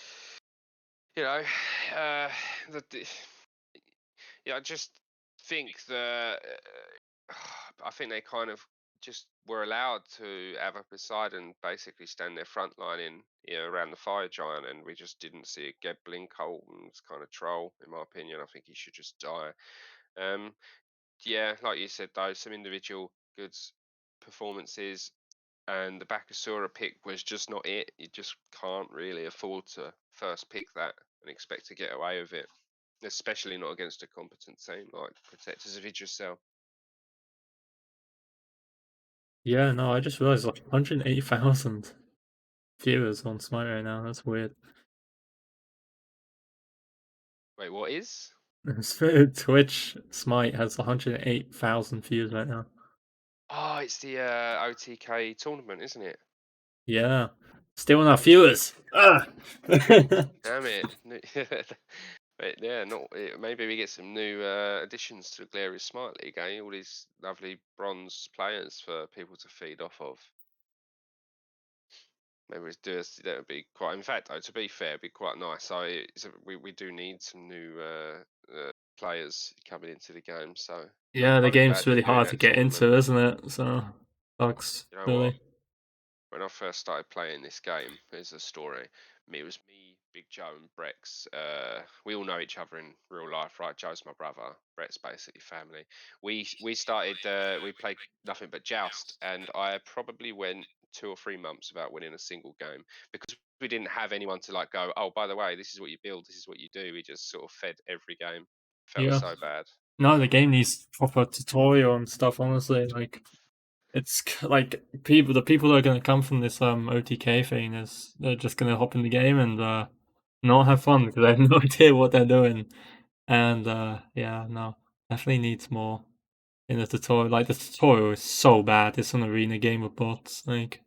just think I think they kind of just were allowed to have a Poseidon basically stand their front line in, around the fire giant, and we just didn't see a Gebling Colton's kind of troll. In my opinion, I think he should just die. Um, yeah, like you said though, some individual good performances, and the Bakasura pick was just not it. You just can't really afford to first pick that and expect to get away with it, especially not against a competent team like Protectors of Yggdrasil. Yeah, no, I just realized like 180,000 viewers on Smite right now. That's weird. Wait, what is? Twitch Smite has 108,000 views right now. Oh, it's the OTK tournament, isn't it? Yeah, still not viewers. Ah. Damn it. But yeah, not maybe we get some new additions to the Glorious Smite League, eh? All these lovely bronze players for people to feed off of. Maybe we do this. That would be quite. In fact, though, to be fair, it'd be quite nice. We do need some new players coming into the game. So Yeah, the I'll be game's glad really they're doing hard to that get tournament. into, isn't it? So sucks, You know what? really. When I first started playing this game, there's a story. It was me, Big Joe, and Brex. We all know each other in real life, right? Joe's my brother. Brett's basically family. We started. We played nothing but Joust, and I probably went 2 or 3 months without winning a single game because we didn't have anyone to like go. Oh, by the way, this is what you build. This is what you do. We just sort of fed every game. Felt Yeah. so bad. No, the game needs proper tutorial and stuff. Honestly, like like the people that are gonna come from this OTK thing is they're just gonna hop in the game and not have fun because they have no idea what they're doing. And yeah, no, definitely needs more in the tutorial. Like the tutorial is so bad. It's an arena game with bots. Like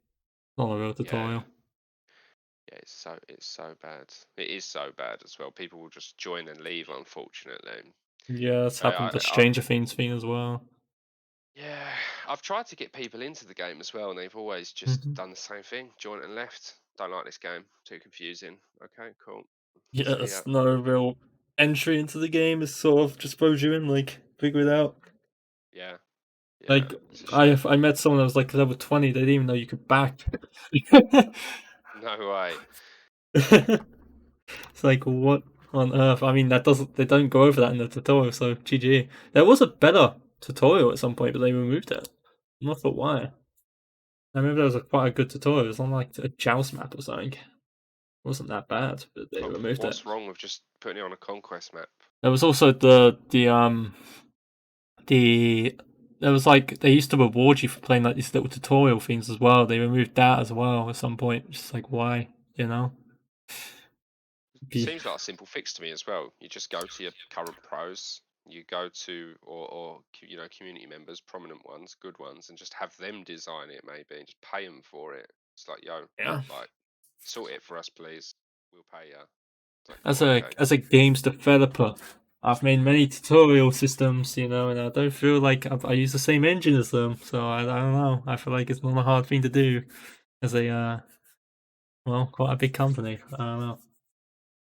not a real Yeah. tutorial. Yeah, it's so bad. It is so bad as well. People will just join and leave, unfortunately. Yeah, it's happened with the I Stranger Things thing as well. yeah, I've tried to get people into the game as well, and they've always just Hmm. done the same thing, joined and left. Don't like this game. Too confusing. Okay, cool. Yeah, See ya. there's no real entry into the game. It's sort of just throws you in, like figure it out. Yeah, yeah. Like It's a shame. I met someone that was like level 20. They didn't even know you could back. No way. It's like what on earth? I mean, that doesn't they don't go over that in the tutorial. So GG. There was a better tutorial at some point, but they removed it. I'm not sure why. I remember there was quite a good tutorial. It was on like a joust map or something. It wasn't that bad, but they But removed it. what's wrong with just putting it on a conquest map? There was also the there was like they used to reward you for playing like these little tutorial things as well. They removed that as well at some point. Just like why, you know? Be, Seems like a simple fix to me as well. You just go to your current pros, you go to or community members, prominent ones, good ones, and just have them design it maybe, and just pay them for it. It's like, yo, yeah. like sort it for us, please. We'll pay you. It's like, As cool, a okay. games developer, I've made many tutorial systems, and I don't feel like I use the same engine as them. So I don't know. I feel like it's not a hard thing to do as a well, quite a big company. I don't know.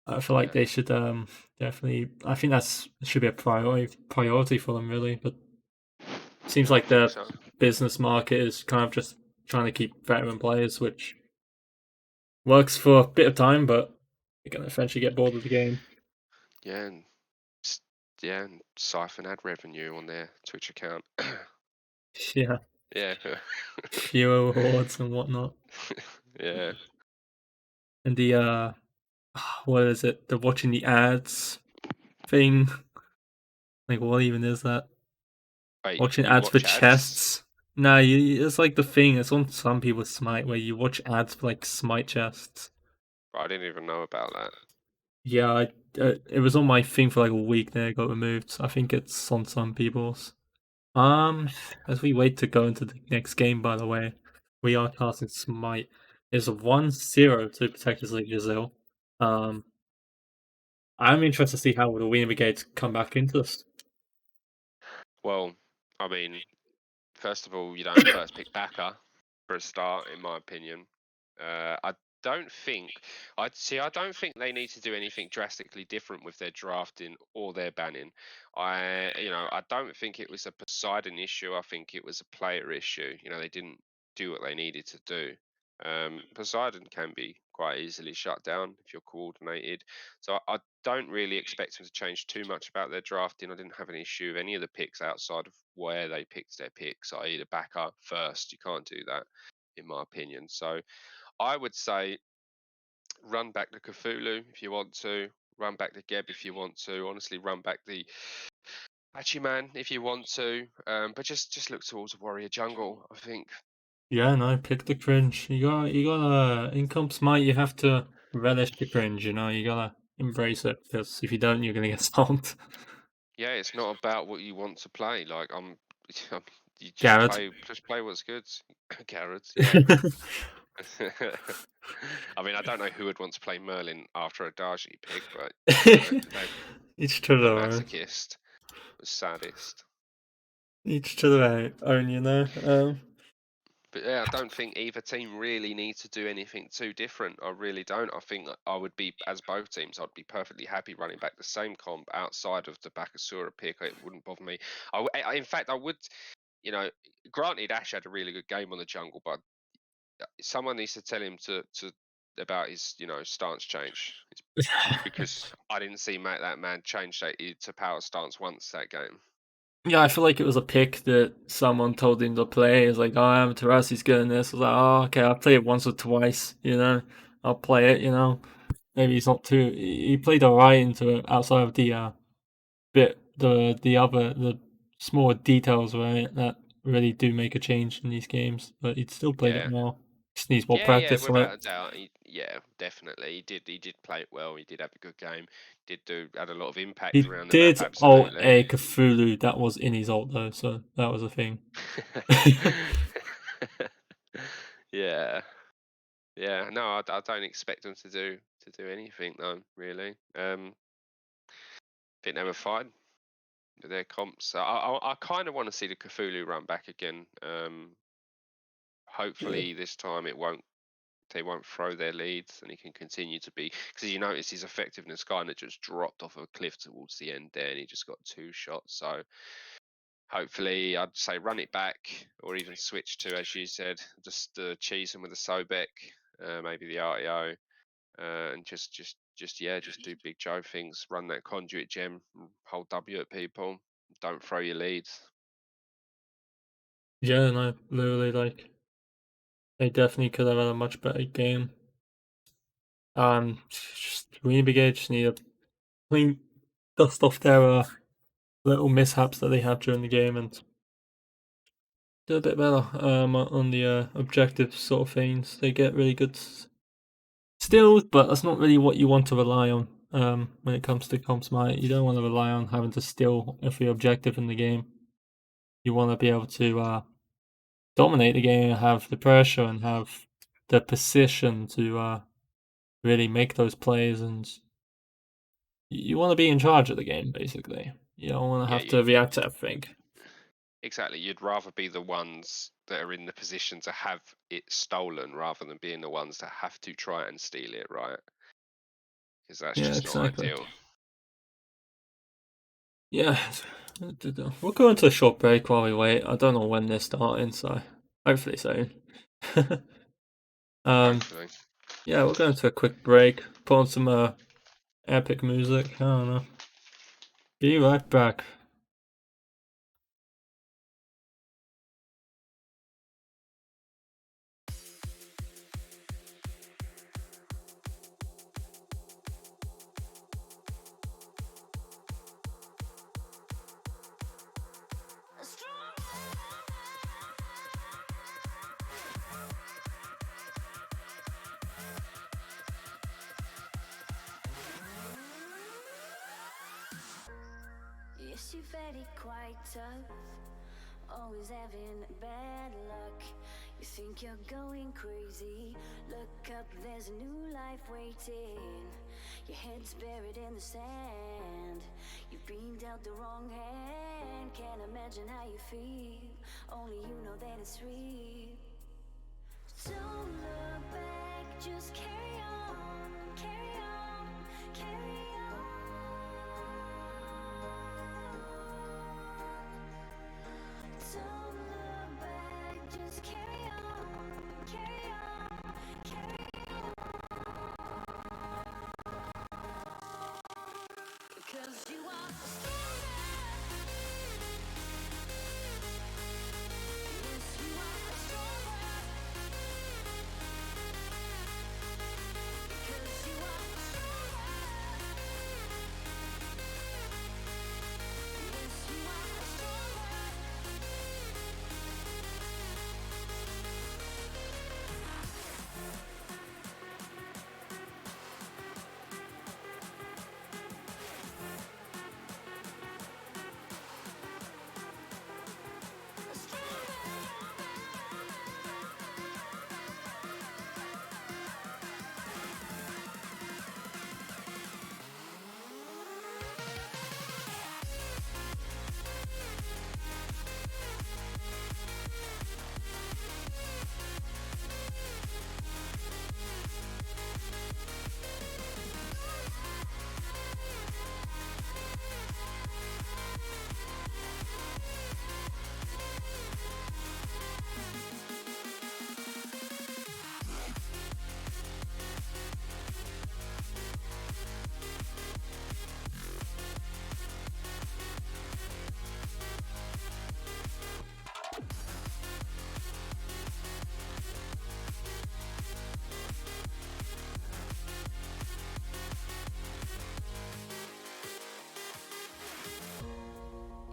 I feel like Yeah, they should definitely. I think that's should be a priority for them really. But seems yeah, I like think the so. business market is kind of just trying to keep veteran players, which works for a bit of time, but you're gonna eventually get bored of the game. Yeah, and s- yeah, and siphon ad revenue on their Twitch account. Yeah, Yeah, fewer rewards and whatnot. yeah. And the what is it? The watching the ads thing. Like, what even is that? Wait, Watching you ads for watch ads? chests. Nah, it's like the thing. It's on some people's Smite where you watch ads for like Smite chests. I didn't even know about that. Yeah, it was on my thing for like a week. Then it got removed. I think it's on some people's. Um, as we wait to go into the next game, by the way, we are casting Smite. It's 1-0 to Protectors League Brazil. Um, I'm interested to see how the Weiner Brigade come back into this. Well, I mean, first of all, you don't first pick backer for a start, in my opinion. I don't think I don't think they need to do anything drastically different with their drafting or their banning. I don't think it was a Poseidon issue. I think it was a player issue. They didn't do what they needed to do. Poseidon can be quite easily shut down if you're coordinated. So I don't really expect them to change too much about their drafting. I didn't have an issue with any of the picks outside of where they picked their picks, i.e. the backer first. You can't do that, in my opinion. So I would say run back the Cthulhu if you want to, run back the Geb if you want to. Honestly, run back the Man if you want to. But just look towards a warrior jungle, I think. Yeah, no, pick the cringe. You gotta in comp smite. You have to relish the cringe. You gotta embrace it because if you don't, you're gonna get stomped. Yeah, it's not about what you want to play. Like you Garrett. just play what's good. Carrots, yeah. I mean, I don't know who would want to play Merlin after a Darji pick, but they, Each to the their own. masochist was saddest. Each to their own. But yeah, I don't think either team really needs to do anything too different. I really don't. I think I would be, as both teams, I'd be perfectly happy running back the same comp outside of the Bakasura pick. It wouldn't bother me. In fact, I would. Granted, Ash had a really good game on the jungle, but someone needs to tell him to about his stance change. Because I didn't see that man change to power stance once that game. Yeah, I feel like it was a pick that someone told him to play. It's like, oh, Amaterasu's good in this. I was like, oh, okay, I'll play it once or twice. I'll play it. Maybe he's not too. He played alright into it outside of the the small details, right, that really do make a change in these games. But he'd still played it Yeah. well. Just needs more Yeah, practice on it. without a doubt. Yeah, definitely. He did play it well. He did have a good game. Had a lot of impact He around the map, did ult absolutely. a Cthulhu that was in his ult though, so that was a thing. Yeah. Yeah. No, I don't expect them to do anything though, really. Think they were fine with their comps. I kind of want to see the Cthulhu run back again. Yeah. Hopefully this time they won't throw their leads and he can continue to be, because you notice his effectiveness kind of just dropped off a cliff towards the end there and he just got 2 shots. So hopefully I'd say run it back or even switch to, as you said, just cheese him with a Sobek, maybe the RTO, and just do Big Joe things, run that conduit gem, hold W at people, don't throw your leads. Yeah, no, literally, like, they definitely could have had a much better game. Just Brigade just need to clean dust off their little mishaps that they had during the game and do a bit better on the objective sort of things. They get really good stills, but that's not really what you want to rely on when it comes to comp smite. You don't want to rely on having to steal every objective in the game. You want to be able to dominate the game and have the pressure and have the position to really make those plays, and you want to be in charge of the game, basically. You don't want to Yeah, have to react to everything. exactly. You'd rather be the ones that are in the position to have it stolen rather than being the ones that have to try and steal it, right? Because that's Yeah, just not exactly. ideal. Yeah, we'll go into a short break while we wait. I don't know when they're starting, so hopefully soon. um, Hopefully. yeah, we'll go into a quick break. Put on some epic music. I don't know. Be right back. Yes, you very quite tough, always having bad luck. You think you're going crazy, look up, there's a new life waiting. Your head's buried in the sand, you've been dealt the wrong hand. Can't imagine how you feel, only you know that it's real. Don't look back, just carry on, carry on, carry on. Don't look back, just carry on, carry on, carry on. 'Cause you are stronger. Yes, you are stronger. Because you are stronger. Yes, you are stronger.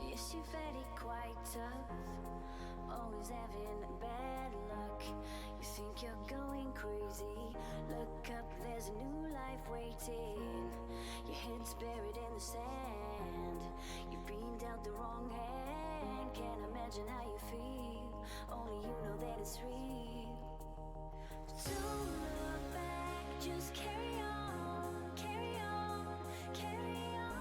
Yes, you've had it quite tough, always having bad luck. You think you're going crazy, look up, there's a new life waiting. Your head's buried in the sand, you've been dealt the wrong hand. Can't imagine how you feel, only you know that it's real. Don't look back, just carry on, carry on, carry on.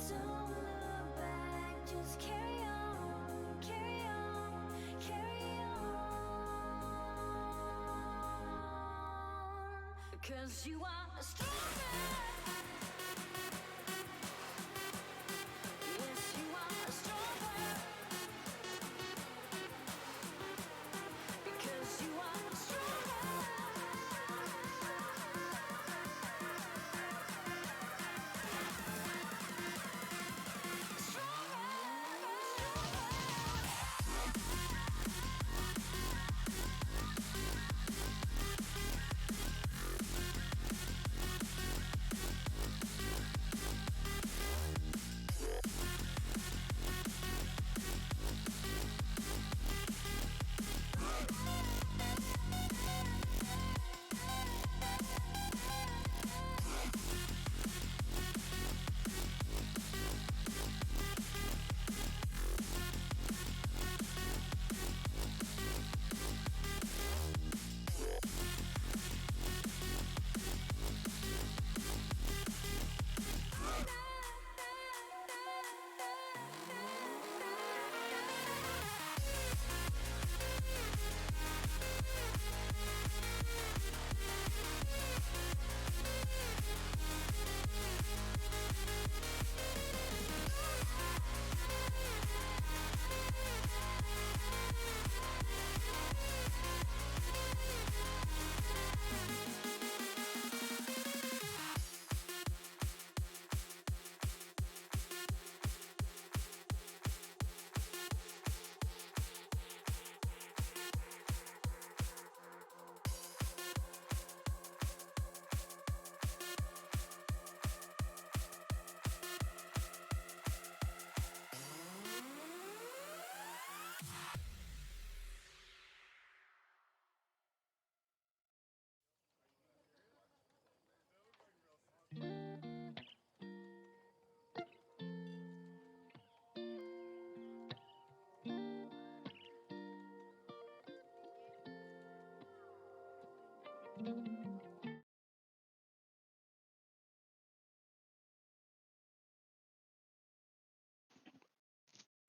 Don't look back, just carry on, carry on, carry on. Because you are stronger. Yes, you are stronger. Because you are stronger.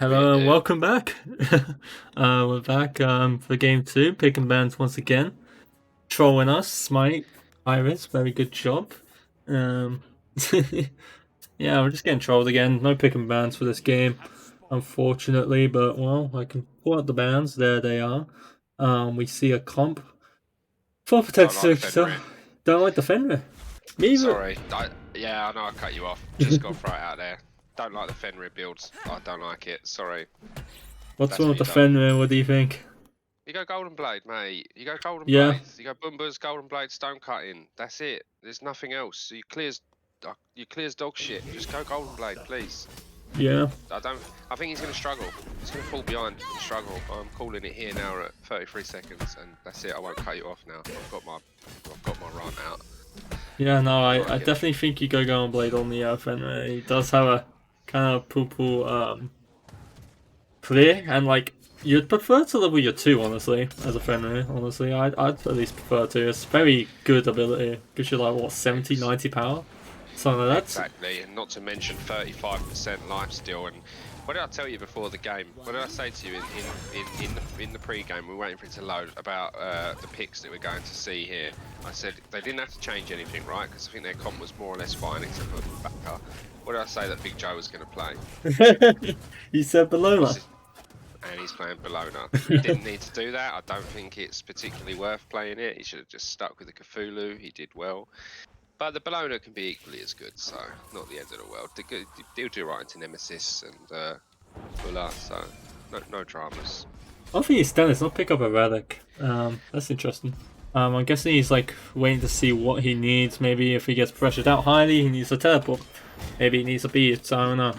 Hello and welcome back. We're back for game 2, picking bands once again. Trolling us, Smite, Iris, very good job. Yeah, we're just getting trolled again. No picking bands for this game, unfortunately, but well, I can pull out the bands. There they are. We see a comp for Protector Signature. Don't like the Fenrir. Me Sorry, yeah, I know I cut you off. Just got right out there. Don't like the Fenrir builds. I don't like it. Sorry. What's wrong with the Fenrir? What do you think? You go Golden Blade, mate. You go Golden Blades. You go Boombas, Golden Blade, Stone Cutting. That's it. There's nothing else. You clears dog shit. Just go Golden Blade, please. Yeah. I think he's going to struggle. He's going to fall behind and struggle. I'm calling it here now at 33 seconds, and that's it. I won't cut you off now. I've got my run out. Yeah, no, I definitely think you go Golden Blade on the Fenrir. He does have a kind of poo-poo clear, and like you'd prefer to level your 2, honestly, as a Fenrir. Honestly, I'd at least prefer to. It's very good ability. Gives you like what 70, 90 power, something like that. Exactly, and not to mention 35% lifesteal. And what did I tell you before the game? What did I say to you in the pre-game? We were waiting for it to load about the picks that we're going to see here. I said they didn't have to change anything, right? Because I think their comp was more or less fine, except for Backer. What did I say that Big Joe was going to play? You said Bologna. And he's playing Bologna. He didn't need to do that. I don't think it's particularly worth playing it. He should have just stuck with the Cthulhu. He did well. But the Bologna can be equally as good, so not the end of the world. They'll do right into Nemesis and Bulla, so no dramas. I think he's done is not pick up a relic. That's interesting. I'm guessing he's like waiting to see what he needs. Maybe if he gets pressured out highly, he needs a teleport. Maybe he needs a beat, so I don't know.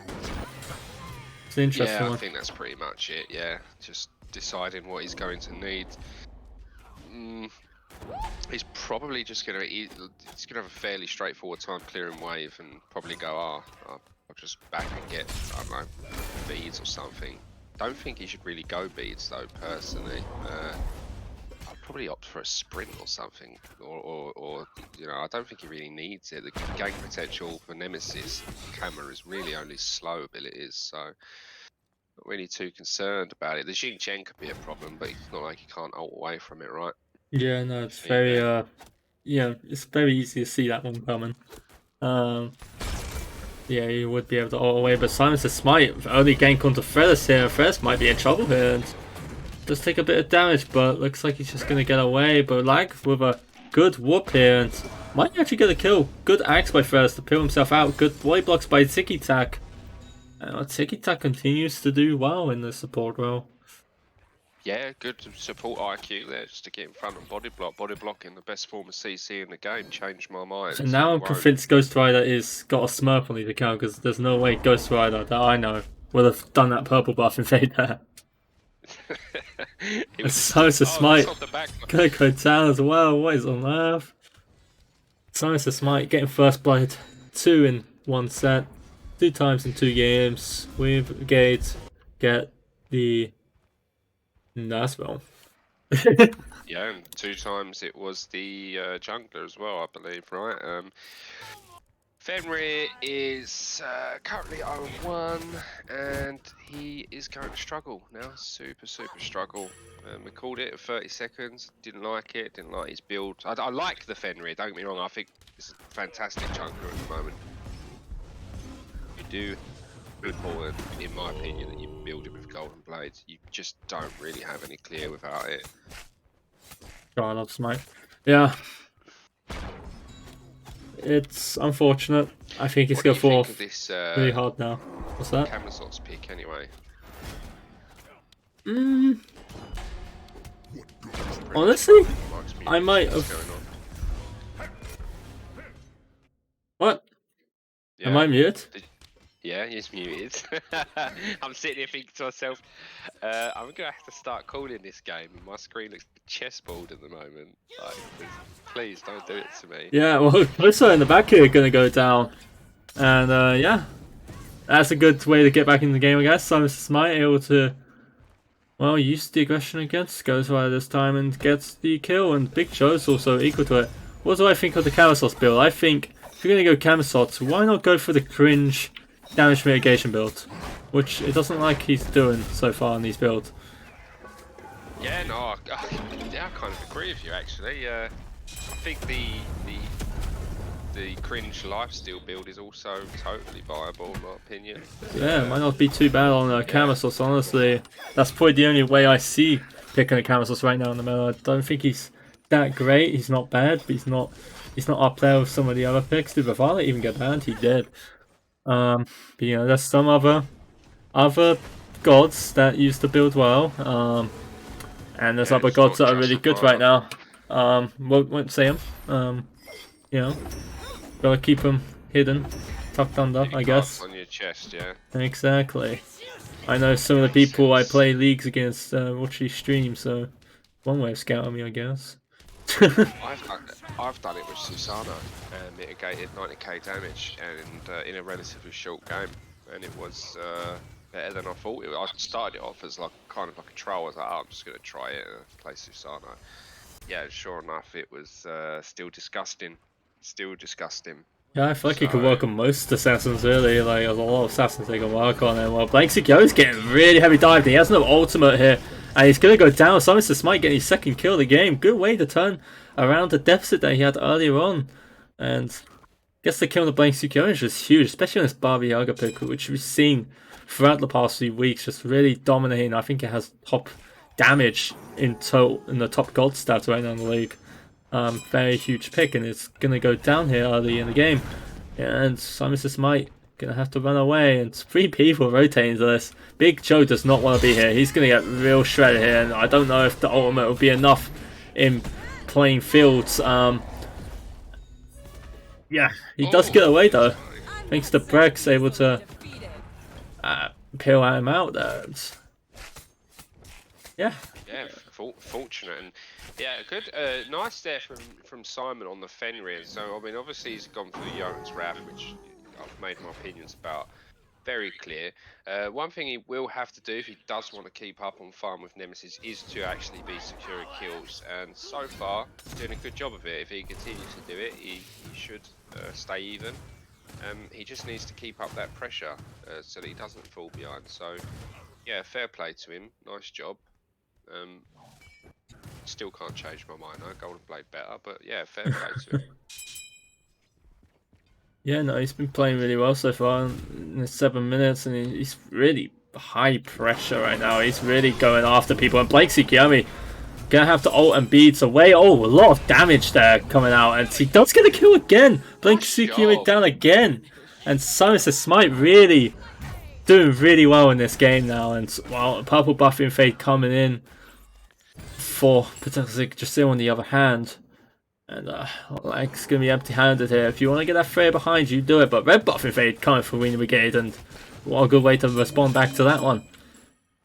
It's an interesting one. I think that's pretty much it, yeah. Just deciding what he's going to need. He's probably just going to have a fairly straightforward time clearing wave and probably go, I'll just back and get, I don't know, beads or something. Don't think he should really go beads though, personally. I'd probably opt for a sprint or something, or you know, I don't think he really needs it. The gang potential for Nemesis camera is really only slow abilities, so not really too concerned about it. The Xing Chen could be a problem, but it's not like you can't ult away from it, right? Yeah, no, it's very yeah, it's very easy to see that one coming. Yeah, you would be able to ult away, but Simon's Smite only gank onto Freris here. Freris might be in trouble here and does take a bit of damage, but looks like he's just gonna get away. But Lag with a good whoop here and might actually get a kill. Good axe by Freris to peel himself out. Good body blocks by Tiki Tak. Tiki Tak continues to do well in the support role. Yeah, good support IQ there, just to get in front of body block. Body blocking the best form of CC in the game. Changed my mind. So now I'm convinced Ghost Rider is got a smurf on his account, because there's no way Ghost Rider that I know would have done that purple buff and say that. It's Simon's Smite gonna go down as well. What is on earth? Simon's Smite getting first blood 2 in 1 set, 2 times in 2 games. With Brigade get the well. Yeah, and 2 times it was the jungler as well, I believe, right? Fenrir is currently 0-1, and he is going to struggle now. Super struggle. We called it at 30 seconds. Didn't like it. Didn't like his build. I like the Fenrir. Don't get me wrong. I think it's a fantastic jungler at the moment. You do important, in my opinion, that you build it with golden blades. You just don't really have any clear without it. God, I love Smite. Yeah. It's unfortunate. I think he's going to fall off really hard now. What's that? Camelot's pick, anyway. Honestly, I might have. What? Yeah. Am I muted? Yeah, he's muted. I'm sitting here thinking to myself, I'm going to have to start calling this game. My screen looks like a chessboard at the moment. Like, please don't do it to me. Yeah, well, also in the back here going to go down. And yeah, that's a good way to get back in the game, I guess. Simon's Smite able to, well, use the aggression against Ghost Rider this time and gets the kill. And Big Joe's also equal to it. What do I think of the Camisauce build? I think if you're going to go Camisauce, why not go for the cringe damage mitigation build, which it doesn't like he's doing so far in these builds. Yeah, no, I kind of agree with you actually. I think the cringe lifesteal build is also totally viable in my opinion. Yeah, it might not be too bad on Camisos, honestly. That's probably the only way I see picking a Camisos right now in the meta. I don't think he's that great. He's not bad, but he's not up there with some of the other picks. Did Violet even get banned? He did. But you know, there's some other gods that used to build well. And there's other gods that are really good right now. Won't say them. You know, gotta keep them hidden, tucked under, I guess. On your chest, yeah. Exactly. I know some of the people I play leagues against watch these streams, so one way of scouting me, I guess. I've done it with Susano and mitigated 90k damage and in a relatively short game, and it was better than I thought. I started it off as like kind of like a trial. I was like, oh, I'm just gonna try it and play Susano. Yeah, sure enough, it was still disgusting. Still disgusting. Yeah, I feel like you could work on most assassins really. Like there's a lot of assassins they can work on, and well, Blanksikyo's getting really heavy dived. He has no ultimate here, and he's gonna go down. Summon's Smite getting his second kill of the game. Good way to turn around the deficit that he had earlier on, and gets the kill on the Blanksikyo is just huge, especially on this Barbie Yaga pick, which we've seen throughout the past few weeks, just really dominating. I think it has top damage in total in the top gold stats right now in the league. Very huge pick, and it's gonna go down here early in the game. And Simon's Smite gonna have to run away, and 3 people rotating to this. Big Joe does not want to be here. He's gonna get real shredded here, and I don't know if the ultimate will be enough in playing fields. Yeah, he does get away though. Thanks to Brex able to peel him out there. Yeah. Yeah, fortunate, and yeah, good, nice there from Simon on the Fenrir. So I mean, obviously he's gone for the Jotun's Wrath, which I've made my opinions about very clear. One thing he will have to do if he does want to keep up on farm with Nemesis is to actually be securing kills, and so far doing a good job of it. If he continues to do it, he should stay even. He just needs to keep up that pressure so that he doesn't fall behind. So yeah, fair play to him. Nice job. Still can't change my mind. Golden Blade better, but yeah, fair play to him. Yeah, no, he's been playing really well so far in the 7 minutes, and he's really high pressure right now. He's really going after people, and Blanksikyo gonna have to ult and beads away. Oh, a lot of damage there coming out, and he does get a kill again. Blanksikyo down again, and Simon's Smite really doing really well in this game now. And well, purple buffing fade coming in for potentially Yggdrasil on the other hand. And like it's gonna be empty-handed here. If you want to get that Freya behind you, do it. But red buffing fade coming from Weiner Brigade, and what a good way to respond back to that one.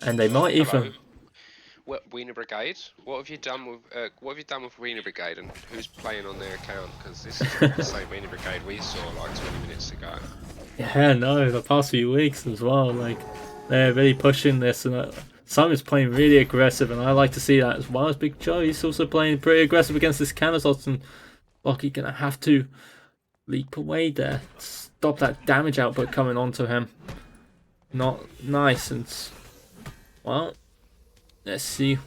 And they might even. What, Weiner Brigade? What have you done with Weiner Brigade, and who's playing on their account? Because this is not the same Weiner Brigade we saw like 20 minutes ago. Yeah, no, the past few weeks as well. Like they're really pushing this, and Simon's playing really aggressive, and I like to see that as well as Big Joe. He's also playing pretty aggressive against this Camisos, and Lockie gonna have to leap away there, stop that damage output coming onto him. Not nice, and well, let's see.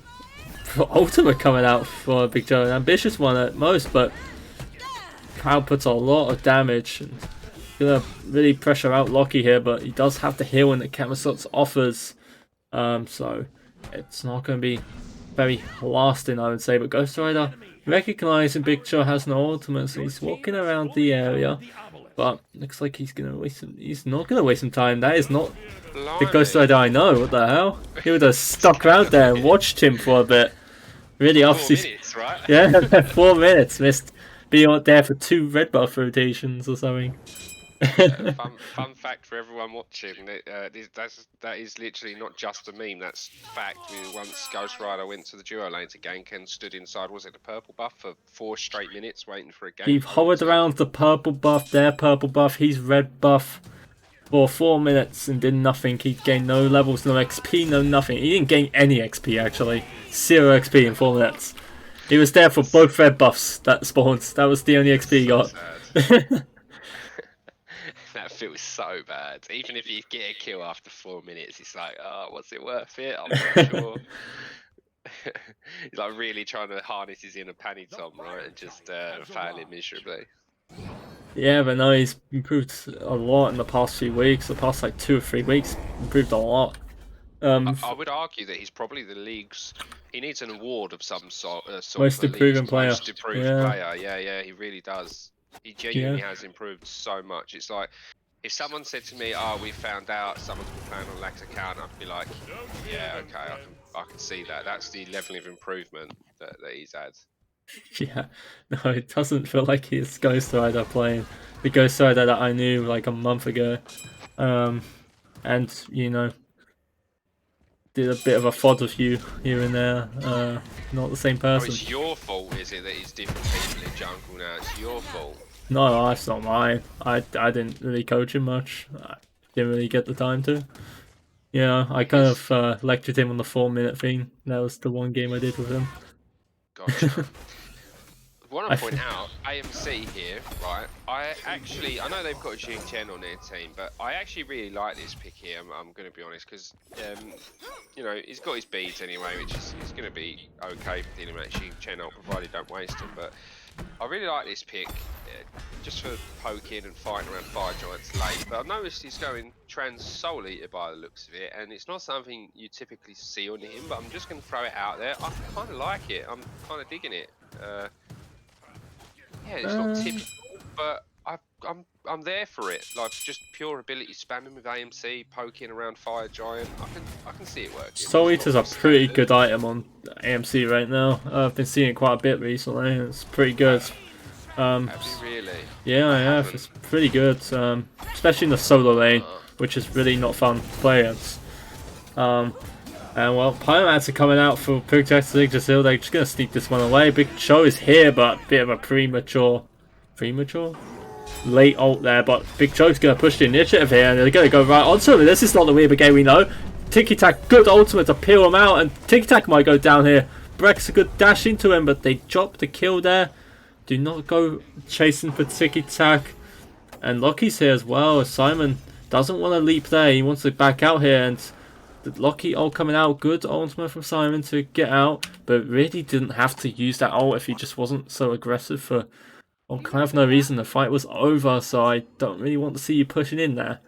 Ultimate coming out for Big Joe, an ambitious one at most, but outputs a lot of damage. And gonna really pressure out Lockie here, but he does have the heal in that Camisos offers. So it's not going to be very lasting, I would say. But Ghost Rider recognizing Big Joe has no ultimate, so he's walking around the area. But looks like he's gonna waste some. He's not gonna waste some time. That is not the Ghost Rider I know. What the hell? He would have stuck around there and watched him for a bit. Really, 4 minutes, right? Yeah, 4 minutes. Missed being there for 2 red buff rotations or something. Fun fact for everyone watching, that is literally not just a meme, that's fact. Once Ghost Rider went to the duo lane to gank and stood inside, was it the purple buff, for 4 straight minutes waiting for a gank? He hovered around the purple buff, their purple buff, he's red buff for 4 minutes and did nothing. He gained no levels, no XP, no nothing. He didn't gain any XP actually. 0 XP in 4 minutes. He was there for both red buffs that spawned. That was the only XP he got. feels so bad. Even if you get a kill after 4 minutes, it's like, oh, was it worth it? I'm not sure. He's like really trying to harness his inner panic Tom, right, and just failing miserably. Yeah, but no, he's improved a lot in the past few weeks. The past like 2 or 3 weeks, improved a lot. I would argue that he's probably the league's. He needs an award of some sort Most for improving league's player. most improved player. Yeah, he really does. He genuinely has improved so much. It's like if someone said to me, "Oh, we found out someone's been playing on Lax account," I'd be like, "Yeah, okay, I can see that. That's the level of improvement that he's had." Yeah, no, it doesn't feel like he's Ghost Rider playing the Ghost Rider that I knew like a month ago. And you know, did a bit of a FOD of you here and there. Not the same Oh, person. it's your fault, is it, that he's different people in jungle now? It's your fault. No, that's not mine. I didn't really coach him much. I didn't really get the time to. Yeah, I kind of lectured him on the 4-minute thing. That was the one game I did with him. Gotcha. I want to point out, AMC here, right? I know they've got a Jing-Chen on their team, but I actually really like this pick here, I'm going to be honest, because, you know, he's got his beads anyway, which is going to be okay for dealing with that Jing-Chen ult, provided don't waste them, but I really like this pick, just for poking and fighting around fire giants late, but I've noticed he's going trans soul eater by the looks of it, and it's not something you typically see on him, but I'm just going to throw it out there. I kind of like it, I'm kind of digging it. Yeah, it's not typical, but I'm there for it. Like just pure ability spamming with AMC, poking around fire giant. I can see it working. Soul Eater's a pretty good item on AMC right now. I've been seeing it quite a bit recently. It's pretty good. Have you really? Yeah, I have. It's pretty good, especially in the solo lane, which is really not fun to play against. And well, Pyromancer are coming out for Protect Yggdrasil. They're just gonna sneak this one away. Big Show is here, but a bit of a premature late ult there. But Big Show's gonna push the initiative here, and they're gonna go right onto him. This is not the Weird Brigade we know. Tiki Tak, good ultimate to peel him out, and Tiki Tak might go down here. Breck's a good dash into him, but they drop the kill there. Do not go chasing for Tiki Tak. And Loki's here as well. Simon doesn't want to leap there. He wants to back out here, and the Loki ult coming out, good ultimate from Simon to get out, but really didn't have to use that ult if he just wasn't so aggressive for kind of no reason. The fight was over, so I don't really want to see you pushing in there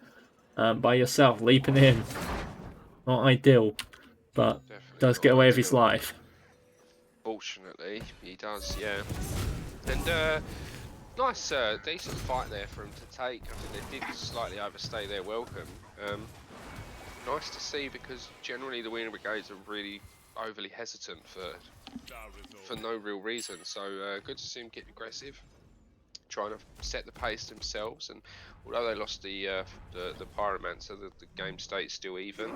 by yourself, leaping in. Not ideal, but does get away with his life. Fortunately, he does, yeah. And nice, decent fight there for him to take. I think they did slightly overstay their welcome. Nice to see, because generally the Weiner Brigades are really overly hesitant for no real reason. So good to see them get aggressive, trying to set the pace themselves. And although they lost the Pyromancer, the game stays still even.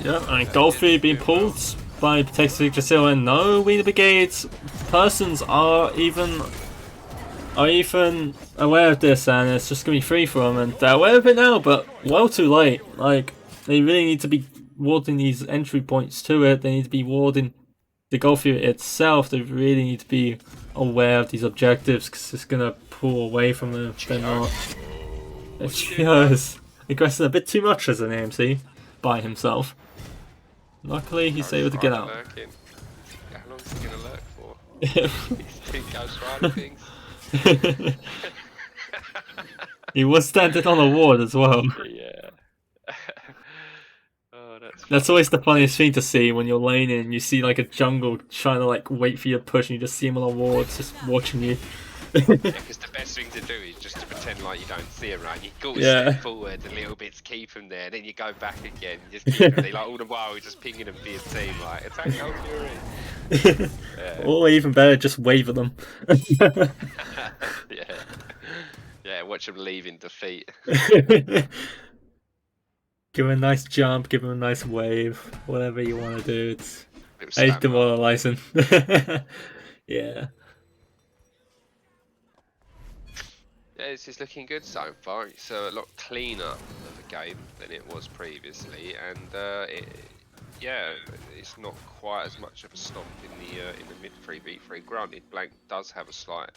Yeah, and Golfy being pulled by Protect Yggdrasil, and no Weiner Brigades persons are even aware of this, and it's just gonna be free for them, and they're aware of it now, but well too late. Like, they really need to be warding these entry points to it. They need to be warding the Golfy itself. They really need to be aware of these objectives, because it's gonna pull away from them if they're not. It's just aggressing a bit too much as an AMC by himself. Luckily, he's able to get out. Lurking. How long is he gonna lurk for? These two Ghost Rider things. He was standing on a ward as well. Yeah. Oh, that's always the funniest thing to see when you're laning and you see like a jungle trying to like wait for your push, and you just see him on a ward just watching you. Because the best thing to do is just to pretend like you don't see him, right? You got to step forward a little bit to keep him there, then you go back again, just keep him there. Like all the while, you're just pinging him for your team, like attack Gold Fury. Or even better, just wave at them. Yeah, watch them leave in defeat. Give him a nice jump, give him a nice wave, whatever you want to do. It's demoralizing. Yeah. Yeah, this is looking good so far. It's a lot cleaner of a game than it was previously, and it's not quite as much of a stomp in the mid 3v3. Granted, Blank does have a slight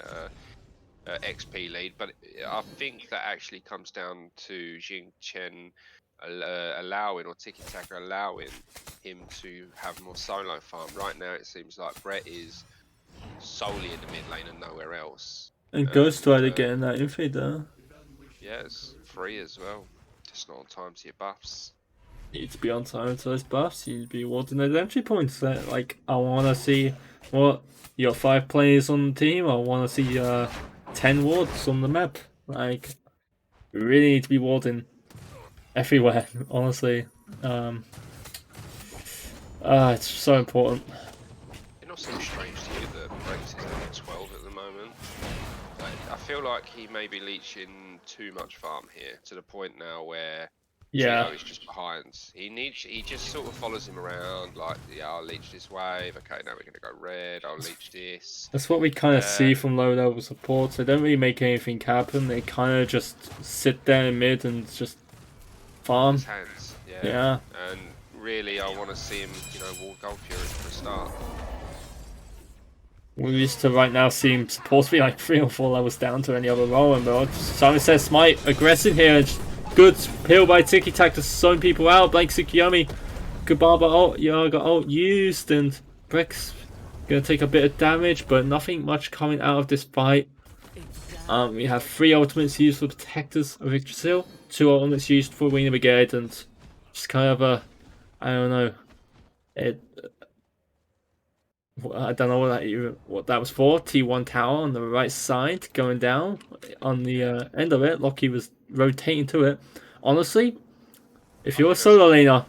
XP lead, but I think that actually comes down to Jing Chen allowing, or Tiki Taka allowing him to have more solo farm. Right now it seems like Brett is solely in the mid lane and nowhere else. And Ghost Rider getting that info there. Yeah, it's free as well. Just not on time to your buffs. You need to be on time to those buffs, you need to be awarding those entry points. Like, I want to see what your 5 players on the team, I want to see 10 wards on the map. Like, we really need to be warding everywhere, honestly. It's so important. It not seems strange to you that Breaks is level 12 at the moment. I feel like he may be leeching too much farm here, to the point now where Cheeto is just behind. He just sort of follows him around, like, yeah, I'll leech this wave, okay, now we're gonna go red, I'll leech this. That's what we kind of see from low level supports. They don't really make anything happen, they kind of just sit there in mid and just farm. His hands, Yeah. And really, I want to see him, wall Gold Fury for a start. We're used to right now seeing supports be like 3 or 4 levels down to any other role, but Simon says Smite aggressive here. Good peel by Tiki Tak to zone people out. Blank Tsukiyomi. Good Barber ult. Yaga ult used, and Brex gonna take a bit of damage, but nothing much coming out of this fight. We have 3 ultimates used for Protectors of Yggdrasil, 2 ultimates used for Weiner Brigade, and just kind of a, I don't know, I don't know what that was for. T1 tower on the right side going down. On the end of it, Loki was rotating to it. Honestly, if you're a solo laner,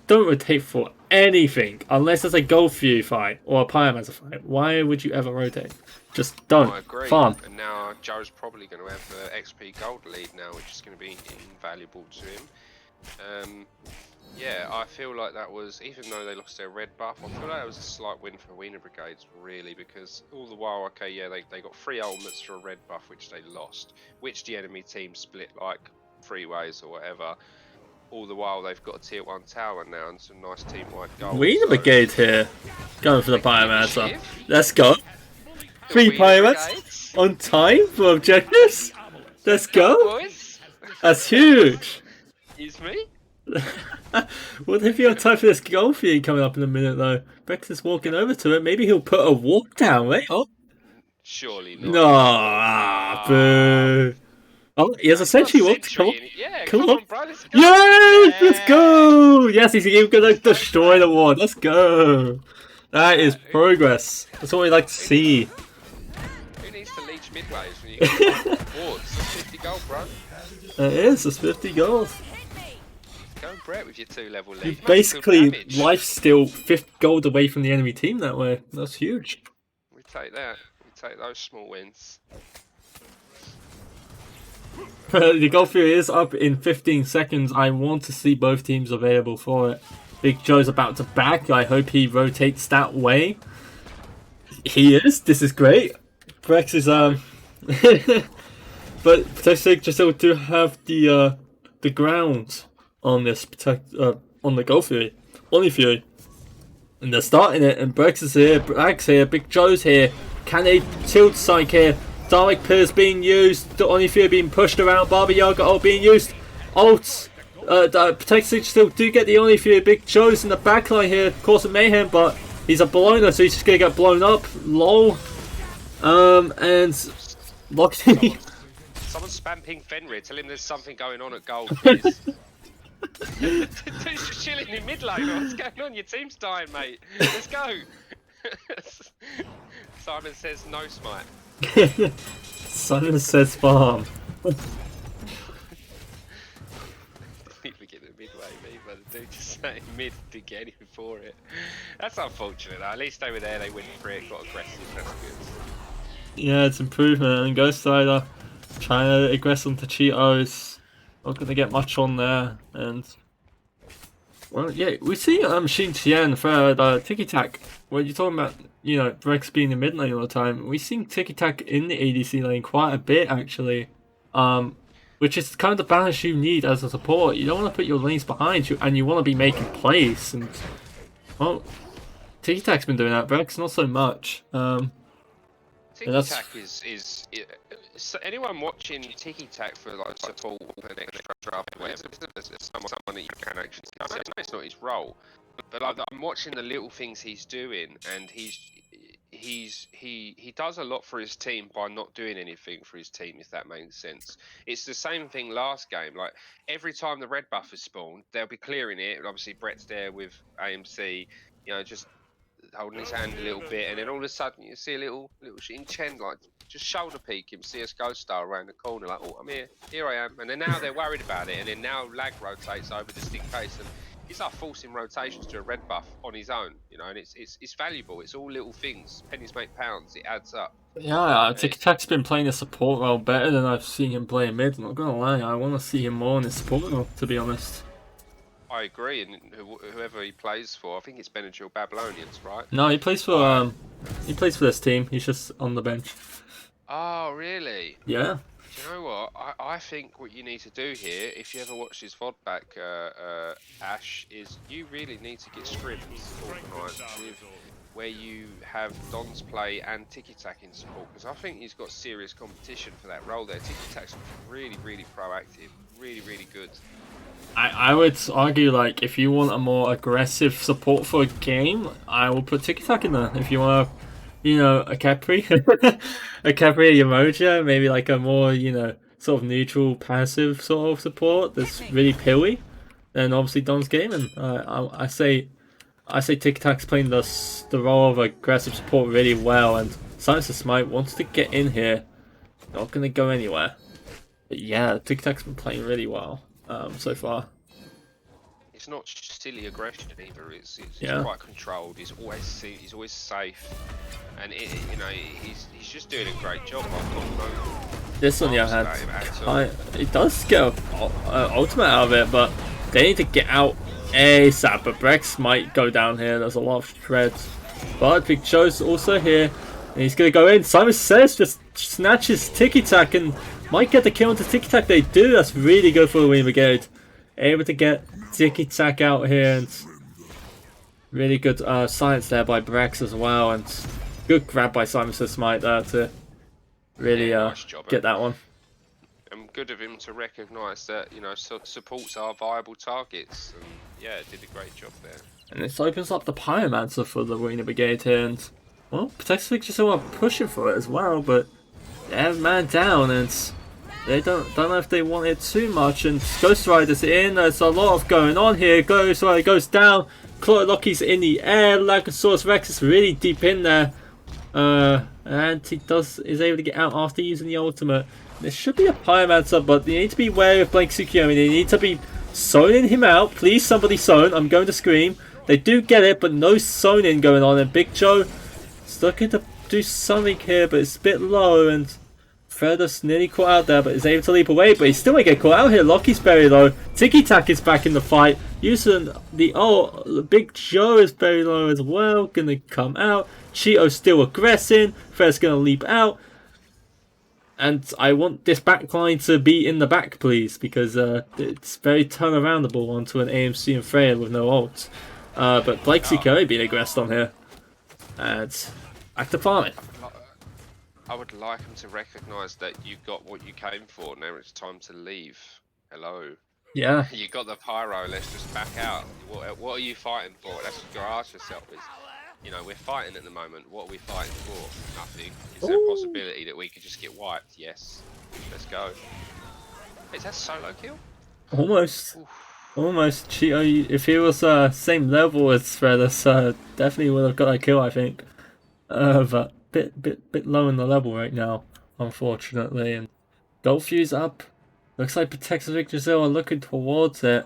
don't rotate for anything unless it's a Gold Fury fight or a Pyromancer fight. Why would you ever rotate? Just don't. I agree. Farm. And now Joe's probably going to have the XP gold lead now, which is going to be invaluable to him. Yeah, I feel like that was, even though they lost their red buff, I feel like it was a slight win for Weiner Brigades, really, because all the while, okay, yeah, they got 3 ultimates for a red buff, which they lost, which the enemy team split like 3 ways or whatever. All the while, they've got a tier 1 tower now and some nice team-wide gold. Weiner Brigade here, going for the Pyromancer. Let's go. 3 Pyromancer on time for objectives. Let's go. That's huge. Excuse me? What if you have time for this Gold Fury coming up in a minute though? Brex is walking over to it. Maybe he'll put a walk down, right? Oh, surely not. No, boo. Oh, he has a sentry walk. Come on, yeah, come on. Bro, let's go. Yes, let's go. Yes, he's gonna destroy the ward. Let's go. That is progress. That's what we like to see. Who needs to leech midways when you get wards? That's 50 gold, bro. It is. It's 50 gold. Go Brett with your 2-level lead. You basically lifesteal 50 gold away from the enemy team that way. That's huge. We take that. We take those small wins. The Gold Fury is up in 15 seconds. I want to see both teams available for it. Big Joe's about to back. I hope he rotates that way. He is. This is great. Brex is but potentially just do have the ground on this on the Gold Fury. Only Fury. And they're starting it, and Brex is here, Brag's here, Big Joe's here. Can they tilt Psych here? Dalek Pillars being used, the Only Fury being pushed around, Baba Yaga ult being used. Ults, Protected still do get the Only Fury. Big Joe's in the backline here, cause of mayhem, but he's a blower, so he's just gonna get blown up. Lol. And Loki. Someone's spamming Fenrir, tell him there's something going on at gold, please. Dude's just chilling in mid lane. What's going on? Your team's dying, mate. Let's go. Simon says no smite. Simon says farm. People get the midway, mate, but the dude just saying mid to get anything for it. That's unfortunate. At least they were there, they went for it, got aggressive. That's good. Yeah, it's improvement. And Ghost Rider trying to aggress onto Cheetos. Not going to get much on there. And well, yeah, we see Xin Qian for the Tiki Tak. When you're talking about, you know, Brex being in mid lane all the time, we've seen Tiki Tak in the ADC lane quite a bit actually. Which is kind of the balance you need as a support. You don't want to put your lanes behind you, and you want to be making plays. And well, Tiki Tak's been doing that. Brex not so much. Tiki Tac is anyone watching Tiki Tac for like support and extra draft or whatever. There's someone that you can actually see. I know it's not his role, but I'm watching the little things he's doing, and he does a lot for his team by not doing anything for his team, if that makes sense. It's the same thing last game. Like every time the red buff is spawned, they'll be clearing it, and obviously Brett's there with AMC, just holding his hand a little bit, and then all of a sudden you see a little Xing Chen like just shoulder peek him, see us Ghost Star around the corner, like, oh, I'm here I am, and then now they're worried about it, and then now lag rotates over just in case, and he's like forcing rotations to a red buff on his own, and it's valuable. It's all little things. Pennies make pounds. It adds up. Yeah, Tiki Tac's been playing the support role better than I've seen him play mid. I'm not gonna lie, I want to see him more in the support role, to be honest. I agree, and whoever he plays for, I think it's Benadryl Babylonians, right? No, he plays for this team. He's just on the bench. Oh, really? Yeah. Do you know what? I think what you need to do here, if you ever watch his VOD back, Ash, is you really need to get scrims organised with where you have Don's play and Tiki Tac in support, because I think he's got serious competition for that role there. Tiki Tac's really, really proactive, really, really good. I would argue, like, if you want a more aggressive support for a game, I will put Tiki Tac in there. If you want a Capri, a Capri Emoja, maybe like a more, sort of neutral, passive sort of support that's really pilly, then obviously Don's gaming. I say Tiki Tac's playing the role of aggressive support really well, and Science of Smite wants to get in here. Not going to go anywhere. But yeah, Tiki Tac's been playing really well so far. It's not silly aggression either. It's yeah. Quite controlled. He's always safe, and he's just doing a great job. This on the other hand, it does get ultimate out of it, but they need to get out ASAP. But Brex might go down here. There's a lot of shreds, but Big Joe's also here, and he's gonna go in. Simon Says just snatches Tiki Tac and might get the kill into Tiki Tac. They do. That's really good for the Weiner Brigade. Able to get Tiki Tac out here, and really good science there by Brex as well, and good grab by Simon Smite there to really nice job, get that one. And good of him to recognise that supports are viable targets, and yeah, did a great job there. And this opens up the Pyromancer for the Weiner Brigade here, and well, potentially just want to push it for it as well, but they have man down, and they don't know if they want it too much, and Ghost Rider's in. There's a lot of going on here. Ghost Rider goes down. Clotolocky's in the air. Lagosaurus Rex is really deep in there. And he is able to get out after using the ultimate. There should be a Pyromancer, but they need to be wary of Blake Tsukiyomi. They need to be zoning him out. Please, somebody zone. I'm going to scream. They do get it, but no zoning going on. And Big Joe is looking to do something here, but it's a bit low, and Freda's nearly caught out there, but is able to leap away, but he still might get caught out here. Locky's very low. Tiki Tac is back in the fight, using the Big Joe is very low as well, gonna come out. Cheeto's still aggressing. Freda's gonna leap out, and I want this backline to be in the back, please, because it's very turnaroundable onto an AMC and Freya with no ult. But Blake Tsukiyomi being aggressed on here, and back to farming. I would like him to recognise that you got what you came for. Now it's time to leave. Hello. Yeah. You got the pyro. Let's just back out. What are you fighting for? That's what you gotta ask yourself. We're fighting at the moment. What are we fighting for? Nothing. Is there a possibility that we could just get wiped? Yes. Let's go. Is that solo kill? Almost. Oof. Almost. Cheeto, if he was same level as Fredas, definitely would have got a kill, I think. But bit low in the level right now, unfortunately. And Gold Fuse up. Looks like Protectors of Yggdrasil are looking towards it.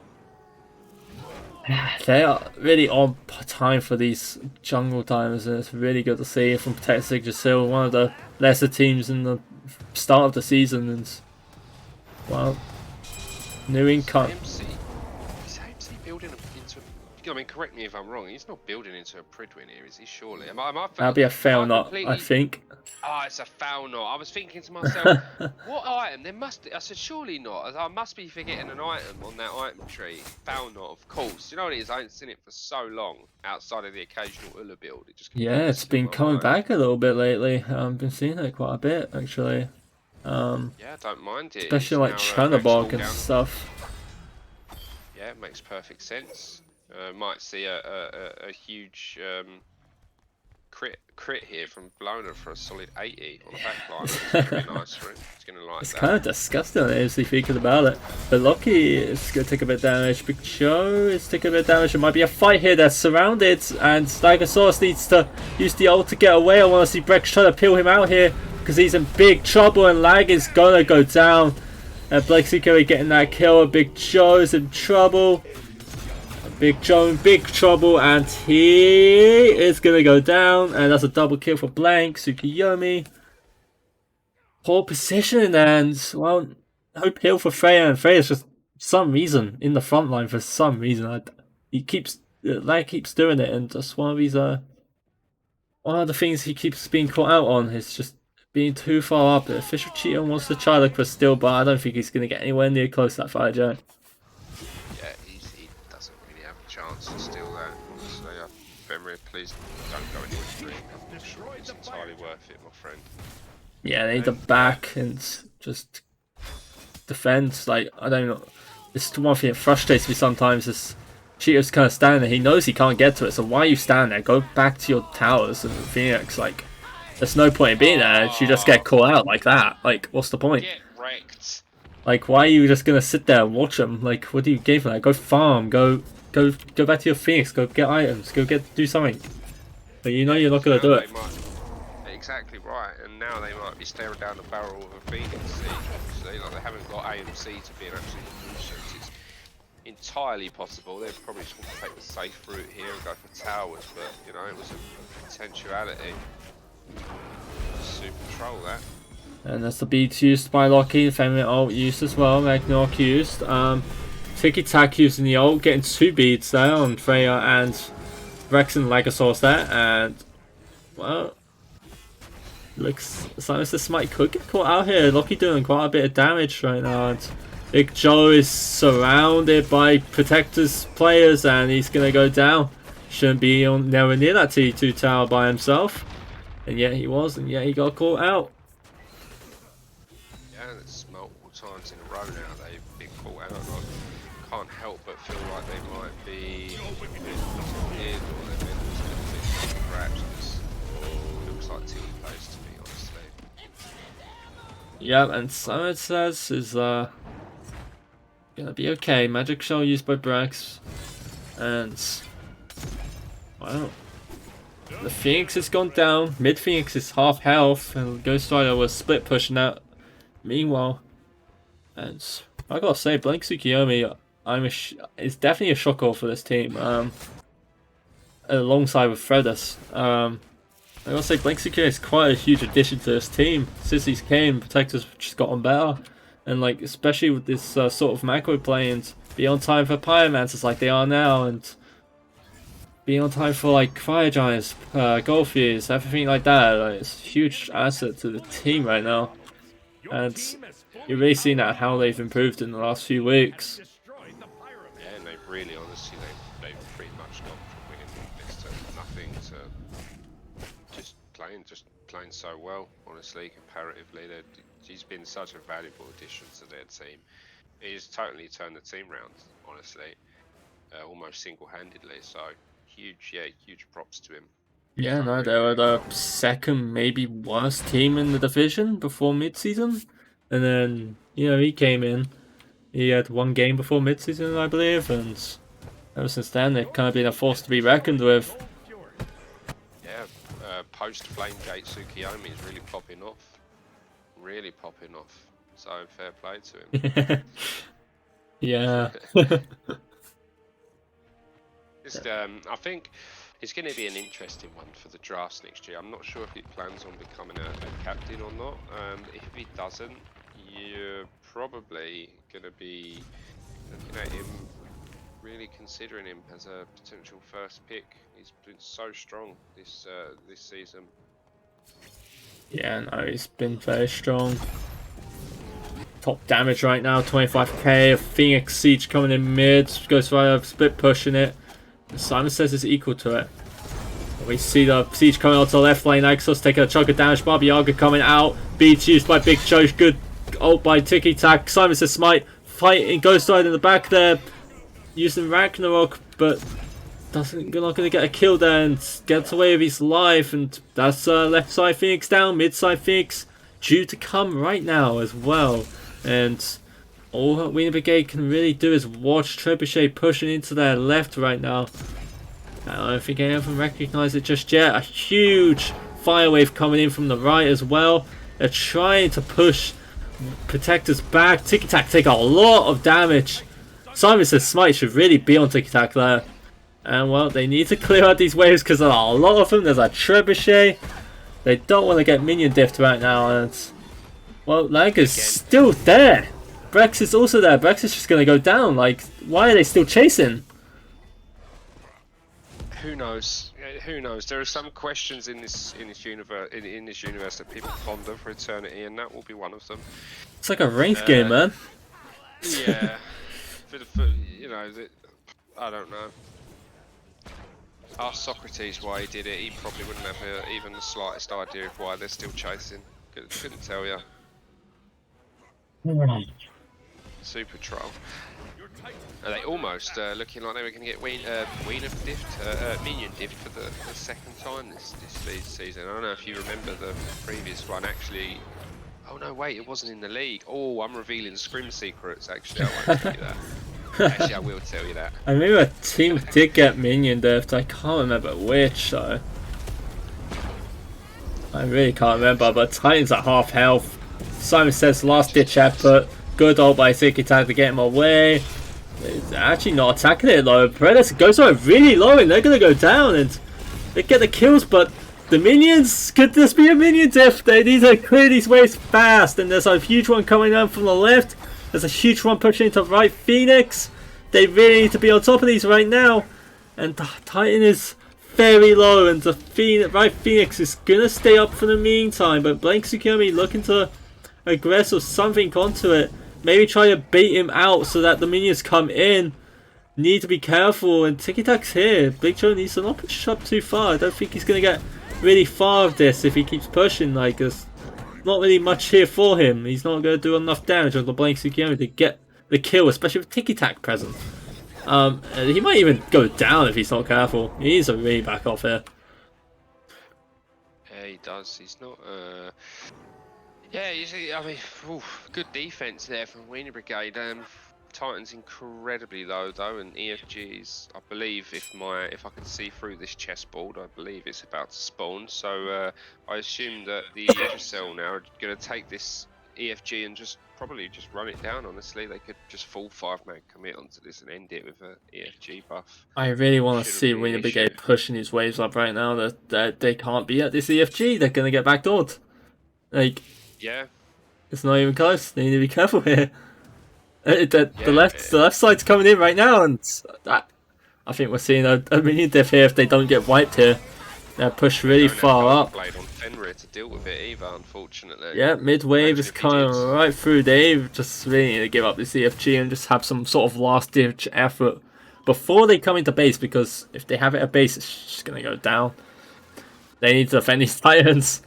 They are really on time for these jungle times, and it's really good to see from Protectors of Yggdrasil, one of the lesser teams in the start of the season. And well, new income. Is AMC building into? I mean, correct me if I'm wrong. He's not building into a Pridwin here, is he? Surely. That'd be a fail, not. I think. Oh, it's a foul knot. I was thinking to myself, what item? There must. I said, surely not. I must be forgetting an item on that item tree. Foul knot, of course. You know what it is? I ain't seen it for so long outside of the occasional Ulla build. It just Yeah, completely it's slipped been my coming mind. back a little bit lately. I've been seeing it quite a bit actually. Yeah, I don't mind it. Especially It's like now a max Chernobog and cooldown. stuff. Yeah, it makes perfect sense. Might see a huge crit here from Blona for a solid 80 on the back line. It's going to be nice for him. He's going to like It's that. kind of disgusting honestly thinking about it. But Loki is going to take a bit of damage. Big Joe is taking a bit of damage. There might be a fight here. They're surrounded and Stegosaurus needs to use the ult to get away. I want to see Brex try to peel him out here because he's in big trouble and Lag is going to go down. Blake Sukari getting that kill. Big Joe is in trouble. Big Joe in big trouble and he is going to go down. And that's a double kill for Blank. Tsukuyomi. Poor position and, well, no peel for Freya. And Freya's just, for some reason, in the front line for some reason. He keeps, Lag keeps doing it and just one of the things he keeps being caught out on is just being too far up. The official cheater wants to try look for steal, but I don't think he's going to get anywhere near close to that fight, Joe. Yeah, he doesn't really have a chance to steal that. Honestly, I'm very pleased. Don't go anywhere free. I'm not sure it's entirely worth it, my friend. Yeah, they need to back and just defend. Like, I don't know. It's one thing that frustrates me sometimes is Cheeto's kind of standing there. He knows he can't get to it, so why are you standing there? Go back to your towers and Phoenix. Like, there's no point in being there if you just get caught out like that. Like, what's the point? Get wrecked. Like, why are you just gonna sit there and watch them? Like, what do you gain from that? Go farm. Go back to your Phoenix. Go get items. Do something. But you know you're not gonna do it. Exactly right, and now they might be staring down the barrel of a Phoenix Siege, obviously. Like, they haven't got AMC to be an absolute nuisance. It's entirely possible. They'd probably just want to take the safe route here and go for towers, but, you know, it was a potentiality. Super troll, that. And that's the beats used by Loki, the feminine ult used as well, Ragnarok used. Tiki Tak using the ult, getting 2 beats there on Freya and Rex and Legosaurus there, and, well, looks like Mr. Smite could get caught out here. Loki doing quite a bit of damage right now, and Big Joe is surrounded by Protector's players, and he's gonna go down. Shouldn't be nowhere near that T2 tower by himself, and yet he was, and yet he got caught out. Yeah, and it's multiple times in a row now they've been caught out. I can't help but feel like they might be or they've been perhaps this looks like team plays to me, honestly. Yep, and so it says is gonna be okay. Magic Shell used by Brax, and wow, the Phoenix has gone down. Mid Phoenix is half health, and Ghost Rider was split pushing out. Meanwhile, and I gotta say, Blank Tsukuyomi, is definitely a shocker for this team. Alongside with Fredus. I gotta say, Blank Tsukuyomi is quite a huge addition to this team. Since he's came, Protector's just gotten better. And like, especially with this sort of macro play and be on time for Pyromancers like they are now, and be on time for like Fire Giants, Golfies, everything like that. Like, it's a huge asset to the team right now. And you're really seeing that how they've improved in the last few weeks. Yeah, and they've really, honestly, they've pretty much gone from winning this to nothing to just playing so well. Honestly, comparatively, he's been such a valuable addition to their team. He's totally turned the team round, honestly, almost single-handedly. So huge props to him. Yeah, no, they were the second, maybe worst team in the division before mid-season. And then, you know, he came in. He had 1 game before mid-season, I believe, and ever since then, they've kind of been a force to be reckoned with. Yeah, post-Flamegate Tsukuyomi is really popping off. Really popping off. So, fair play to him. Yeah. Just, I think it's going to be an interesting one for the drafts next year. I'm not sure if he plans on becoming a captain or not. If he doesn't, you're probably going to be looking at him, really considering him as a potential first pick. He's been so strong this season. Yeah, no, he's been very strong. Top damage right now, 25k. A Phoenix Siege coming in mid. Ghost Rider split pushing it. Simon says it's equal to it. We see the Siege coming out to the left lane. Exos taking a chunk of damage. Baba Yaga coming out. Beats used by Big Joe. Good ult by Tiki Tak. Simon says smite. Fighting Ghost Rider in the back there. Using Ragnarok, but you're not going to get a kill there and gets away with his life. And that's left side Phoenix down. Mid side Phoenix due to come right now as well. And all that Weiner Brigade can really do is watch Trebuchet pushing into their left right now. I don't think any of them recognise it just yet. A huge fire wave coming in from the right as well. They're trying to push Protectors back. Tiki Tak take a lot of damage. Simon says smite should really be on Tiki Tak there. And well, they need to clear out these waves because there are a lot of them. There's a Trebuchet. They don't want to get minion diffed right now. And well, Langer's still there. Brex is also there. Brex is just going to go down. Like, why are they still chasing? Who knows? Who knows? There are some questions in this universe that people ponder for eternity, and that will be one of them. It's like a Wraith game, man. Yeah, you know, I don't know. Ask Socrates why he did it. He probably wouldn't have even the slightest idea of why they're still chasing. Couldn't tell you. Super troll. Are they almost looking like they were going to get Weiner diffed, minion diffed for the second time this season? I don't know if you remember the previous one. Actually, oh no, wait, it wasn't in the league. Oh, I'm revealing Scrim secrets. Actually, I won't tell you that. Actually, I will tell you that. I remember a team did get minion diffed. I can't remember which though. I really can't remember. But Titans at half health. Simon says last ditch effort. Good ult by Tiki Tak to get him away. It's actually not attacking it though. Predator goes on really low and they're going to go down and they get the kills, but the minions, could this be a minion diff? They need to clear these waves fast, and there's a huge one coming down from the left. There's a huge one pushing into right Phoenix. They really need to be on top of these right now. And the Titan is very low and the right Phoenix is going to stay up for the meantime, but Blank Tsukuyomi looking to aggress or something onto it. Maybe try to bait him out so that the minions come in. Need to be careful, and Tiki Tak's here. Big Joe needs to not push up too far. I don't think he's going to get really far of this if he keeps pushing. Like, there's not really much here for him. He's not going to do enough damage on the Blank Tsukuyomi to get the kill, especially with Tiki Tak present. He might even go down if he's not careful. He needs to really back off here. Yeah, he does. He's not... Yeah, you see, I mean, good defense there from Weiner Brigade. Titan's incredibly low though, and EFG's, I believe, if I can see through this chessboard, I believe it's about to spawn. So I assume that the Yggdrasil now are going to take this EFG and probably just run it down. Honestly, they could just full 5-man commit onto this and end it with an EFG buff. I really want to see Weiner Brigade pushing these waves up right now. That they can't be at this EFG. They're going to get backdoored. Like. Yeah, it's not even close. They need to be careful here. The left side's coming in right now, and I think we're seeing a minion diff here if they don't get wiped here. They're pushed really far up. Blade on Fenrir to deal with it either, unfortunately. Yeah, mid wave is coming right through. They just really need to give up the CFG and just have some sort of last ditch effort before they come into base, because if they have it at base, it's just gonna go down. They need to defend these Titans.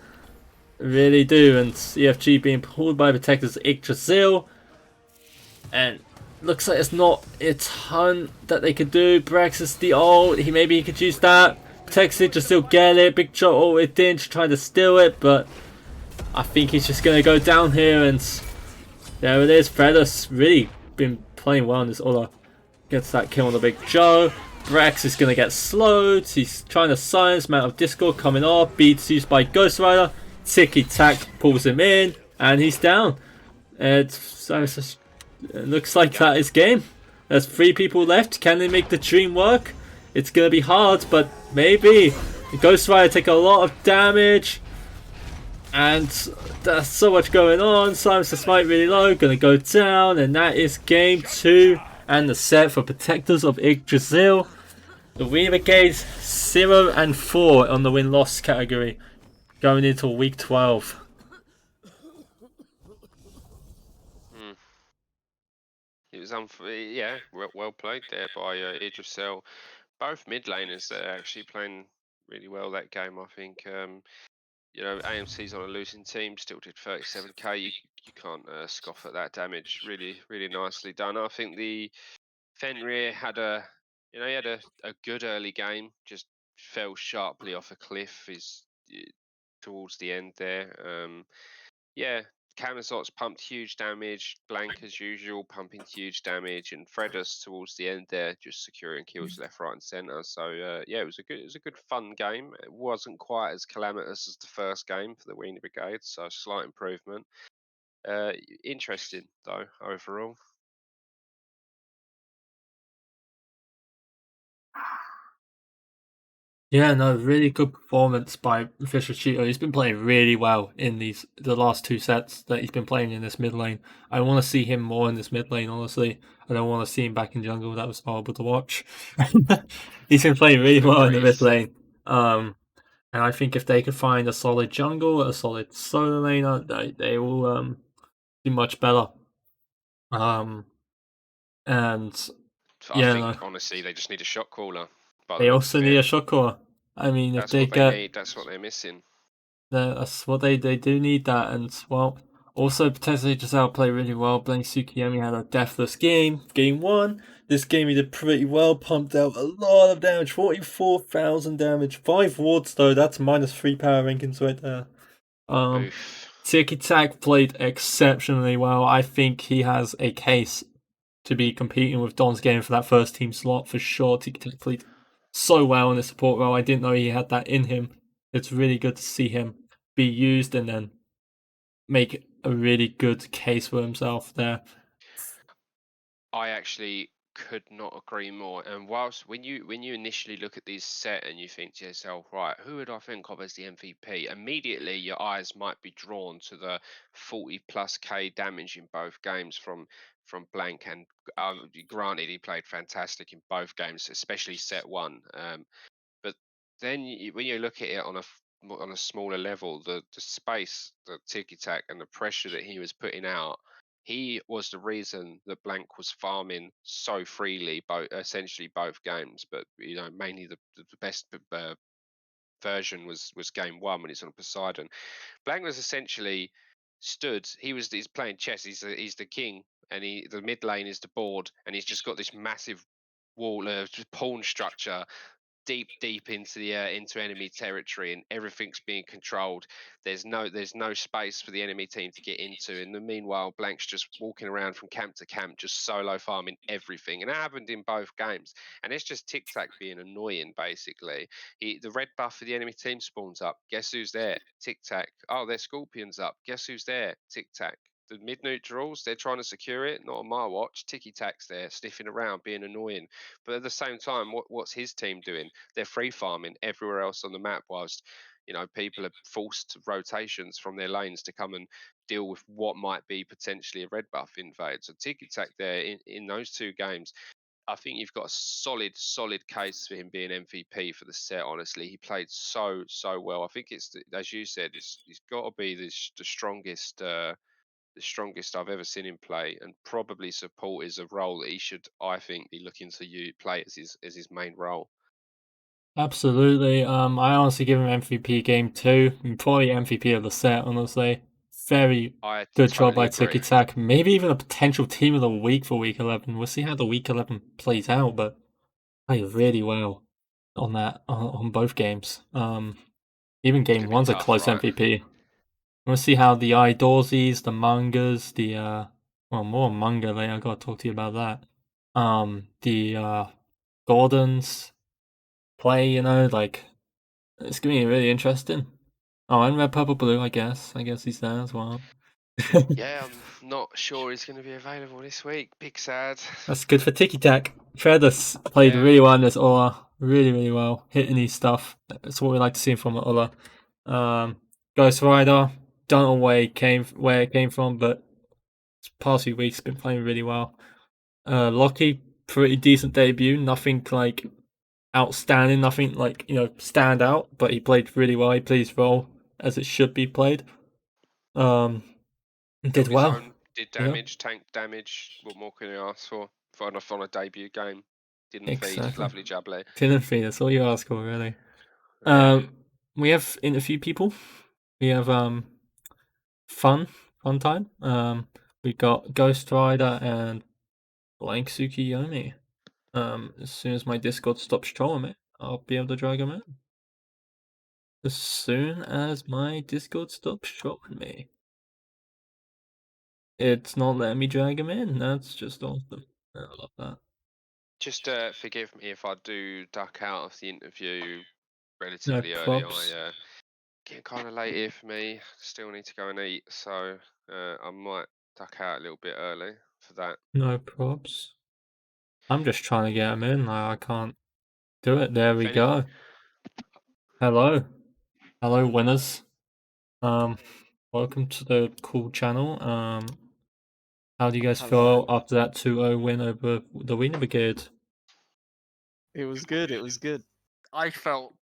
Really do, and CFG being pulled by Protectors Yggdrasil, and looks like it's not a ton that they could do. Brex is the ult, maybe he could use that. Protectors Yggdrasil get it, Big Shot ult it in to try to steal it, but I think he's just going to go down here, and there it is. Fredus really been playing well in this order. Gets that kill on the Big Joe. Brex is going to get slowed, he's trying to silence, Mount of Discord coming off, beats used by Ghost Rider. Tiki Tak pulls him in, and he's down. It looks like that is game. There's 3 people left. Can they make the dream work? It's gonna be hard, but maybe. Ghost Rider take a lot of damage, and there's so much going on. Simon's smite really low, gonna go down, and that is game 2 and the set for Protectors of Yggdrasil. The Weiner Brigade 0-4 on the win-loss category. going into week 12. It was well played there by Yggdrasil. Both mid laners that are actually playing really well that game. I think AMC's on a losing team, still did 37k. You can't scoff at that damage. Really nicely done. I think the Fenrir had he had a good early game, just fell sharply off a cliff towards the end there. Camazot's pumped huge damage, Blank as usual pumping huge damage, and Fredus towards the end there just securing kills left, right, and centre. So it was a good fun game. It wasn't quite as calamitous as the first game for the Weiner Brigade, so slight improvement. Interesting though overall. Yeah, no, really good performance by Fisher Cheeto. He's been playing really well in the last 2 sets that he's been playing in this mid lane. I want to see him more in this mid lane, honestly. I don't want to see him back in jungle. That was horrible to watch. He's been playing really well in the mid lane. And I think if they could find a solid jungle, a solid solo laner, they will do much better. And I think honestly they just need a shot caller. They also need a shot caller. I mean, if they get, need. That's what they're missing. That's what they do need that, and well, also potentially just outplay really well. Blank Tsukiyami had a deathless game 1. This game he did pretty well, pumped out a lot of damage, 44,000 damage, 5 wards though. That's -3 power rankings right there. Tiki Tak played exceptionally well. I think he has a case to be competing with Don's game for that first team slot for sure. Tiki Tak played so well in the support role. I didn't know he had that in him. It's really good to see him be used and then make a really good case for himself there. I actually could not agree more. And whilst when you initially look at these set and you think to yourself, right, who would I think of as the MVP? Immediately your eyes might be drawn to the 40+k damage in both games from Blank, and granted he played fantastic in both games, especially set 1. But then when you look at it on a smaller level, the space, the Tiki Tak, and the pressure that he was putting out, he was the reason that Blank was farming so freely, essentially both games. But mainly the best version was game 1 when it's on Poseidon. Blank was essentially stood. He's playing chess. He's the king, and the mid lane is the board, and he's just got this massive wall, pawn structure deep into the into enemy territory, and everything's being controlled. There's no space for the enemy team to get into. In the meanwhile, Blank's just walking around from camp to camp, just solo farming everything, and it happened in both games. And it's just Tic Tac being annoying, basically. The red buff for the enemy team spawns up. Guess who's there? Tic Tac. Oh, their Scorpion's up. Guess who's there? Tic Tac. The mid neutrals, they're trying to secure it. Not on my watch. Tiki Tak's there, sniffing around, being annoying. But at the same time, what's his team doing? They're free farming everywhere else on the map, whilst people are forced rotations from their lanes to come and deal with what might be potentially a red buff invade. So Tiki Tak there in those 2 games, I think you've got a solid case for him being MVP for the set. Honestly, he played so well. I think it's, as you said, he's got to be the strongest. The strongest I've ever seen him play, and probably support is a role that he should, I think, be looking to play as his main role. Absolutely. I honestly give him MVP game 2, and probably MVP of the set. Honestly, very good job by Tiki Tak. Maybe even a potential team of the week for week 11. We'll see how the week 11 plays out, but played really well on that on both games. Even game 1's a close MVP. We'll see how the Idorsies, the Mangas, more manga later. I gotta talk to you about that. The Gordons play. It's gonna be really interesting. Oh, and Red, Purple, Blue. I guess he's there as well. Yeah, I'm not sure he's going to be available this week. Big sad. That's good for Tiki Tak. Fredus played really well in this Ola. Really well. Hitting his stuff. That's what we like to see from Ola. Ghost Rider. Don't know where it came from, but past few weeks been playing really well. Lockie, pretty decent debut. Nothing like outstanding. Nothing like stand out. But he played really well. He played his role as it should be played. Did Held his well. own, did damage, tank damage. What more can you ask for on a debut game? Didn't feed. Exactly. Lovely jubbly. Didn't feed. That's all you ask for, really. Yeah. We have interview people. We have fun time. We got Ghost Rider and Blank Tsukiyomi. As soon as my Discord stops trolling me, I'll be able to drag him in. As soon as my Discord stops trolling me. It's not letting me drag him in. That's just awesome. I love that. Just forgive me if I do duck out of the interview relatively early. props. Getting kind of late here for me. Still need to go and eat, so I might duck out a little bit early for that. No props. I'm just trying to get him in. I can't do it. There we go. Hello. Hello, winners. Welcome to the cool channel. How do you guys feel after that 2-0 win over the Weiner Brigade? It was good. It was good. I felt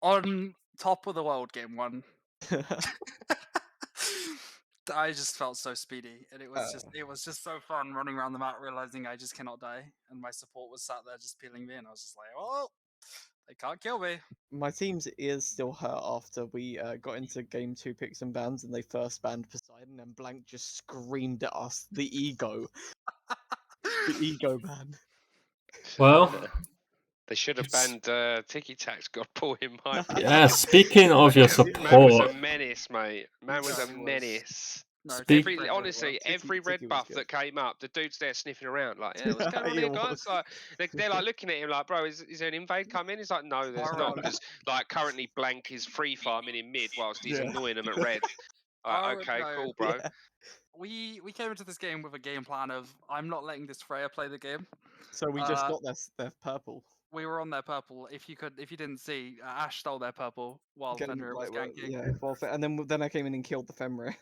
on top of the world game one. I just felt so speedy, and it was just so fun running around the map, realizing I just cannot die, and my support was sat there just peeling me, and I was just like, "Oh, they can't kill me." My team's ears still hurt after we got into game 2 picks and bans, and they first banned Poseidon, and Blank just screamed at us, the ego ban. Well, they should have banned Tiki Tax. God, poor him. Yeah, speaking of your support, man was a menace, mate. Man was a menace. Honestly, every red buff that came up, the dude's there sniffing around like, yeah, what's going on here, guys? Like, they're like looking at him like, bro, is there an invade coming? He's like, no, there's not, because like currently Blank is free farming in mid whilst he's annoying them at red. Like, okay, cool, bro. Yeah. We came into this game with a game plan of I'm not letting this Freya play the game. So we just got their purple. We were on their purple. If you didn't see, Ash stole their purple while Fenrir was ganking. Yeah, and then I came in and killed the Fenrir.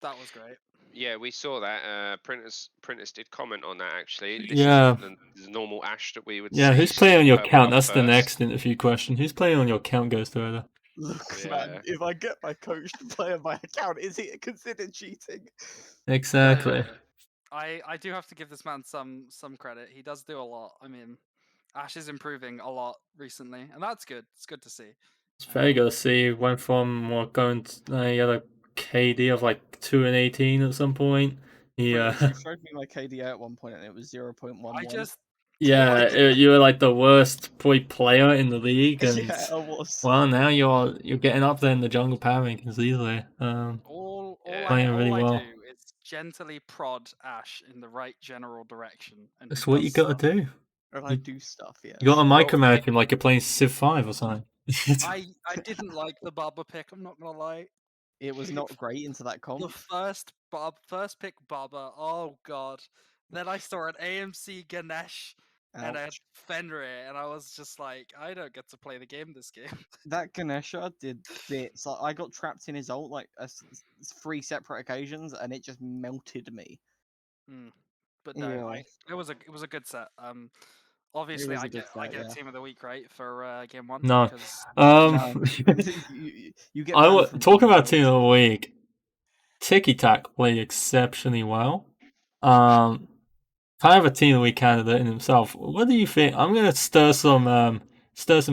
That was great. Yeah, we saw that. Printers did comment on that actually. This Yeah. isn't the normal Ash that we would see. Yeah, who's playing on your account? That's the first. next interview question. Who's playing on your account, Ghost Rider? Look, man, if I get my coach to play on my account, is it considered cheating? Exactly. I do have to give this man some credit. He does do a lot. I mean, Ash is improving a lot recently, and that's good. It's good to see. It's very good to see. Went from going to he had a KD of like 2 and 18 at some point. You showed me my KD at one point, and it was 0.11. You were like the worst player in the league, and yeah, I was. Well, now you're getting up there in the jungle power rankings easily. All playing really well. I do is gently prod Ash in the right general direction. And that's what you gotta do. And I do stuff, yeah. You gotta micromanage him like you're playing Civ 5 or something. I didn't like the Barber pick, I'm not gonna lie. It was not great into that comp. The first pick Barber, oh god. Then I saw an AMC Ganesh and a Fenrir, and I was just like, I don't get to play the game this game. That Ganesha did bits. Like, I got trapped in his ult like 3 separate occasions, and it just melted me. But no, it was a good set. Obviously, I get team of the week right for game 1. No, you get. Talking about team of the week. Tiki Tac played exceptionally well. Kind of a team of the week candidate in himself. What do you think? I'm gonna stir some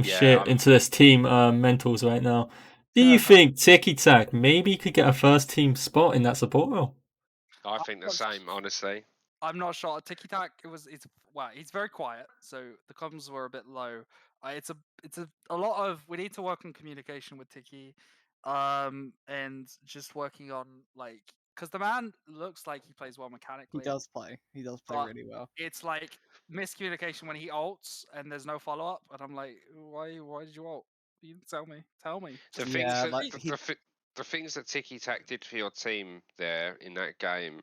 shit into this team mentals right now. Do you think Tiki Tac maybe could get a first team spot in that support role? I think the same, honestly. I'm not sure. Tiki Tac, he's very quiet, so the comms were a bit low. It's a lot of, we need to work on communication with Tiki, and just working on because the man looks like he plays well mechanically. He does play really well. It's like miscommunication when he ults and there's no follow up, and I'm like, why did you ult? You tell me. The things that Tiki Tac did for your team there in that game.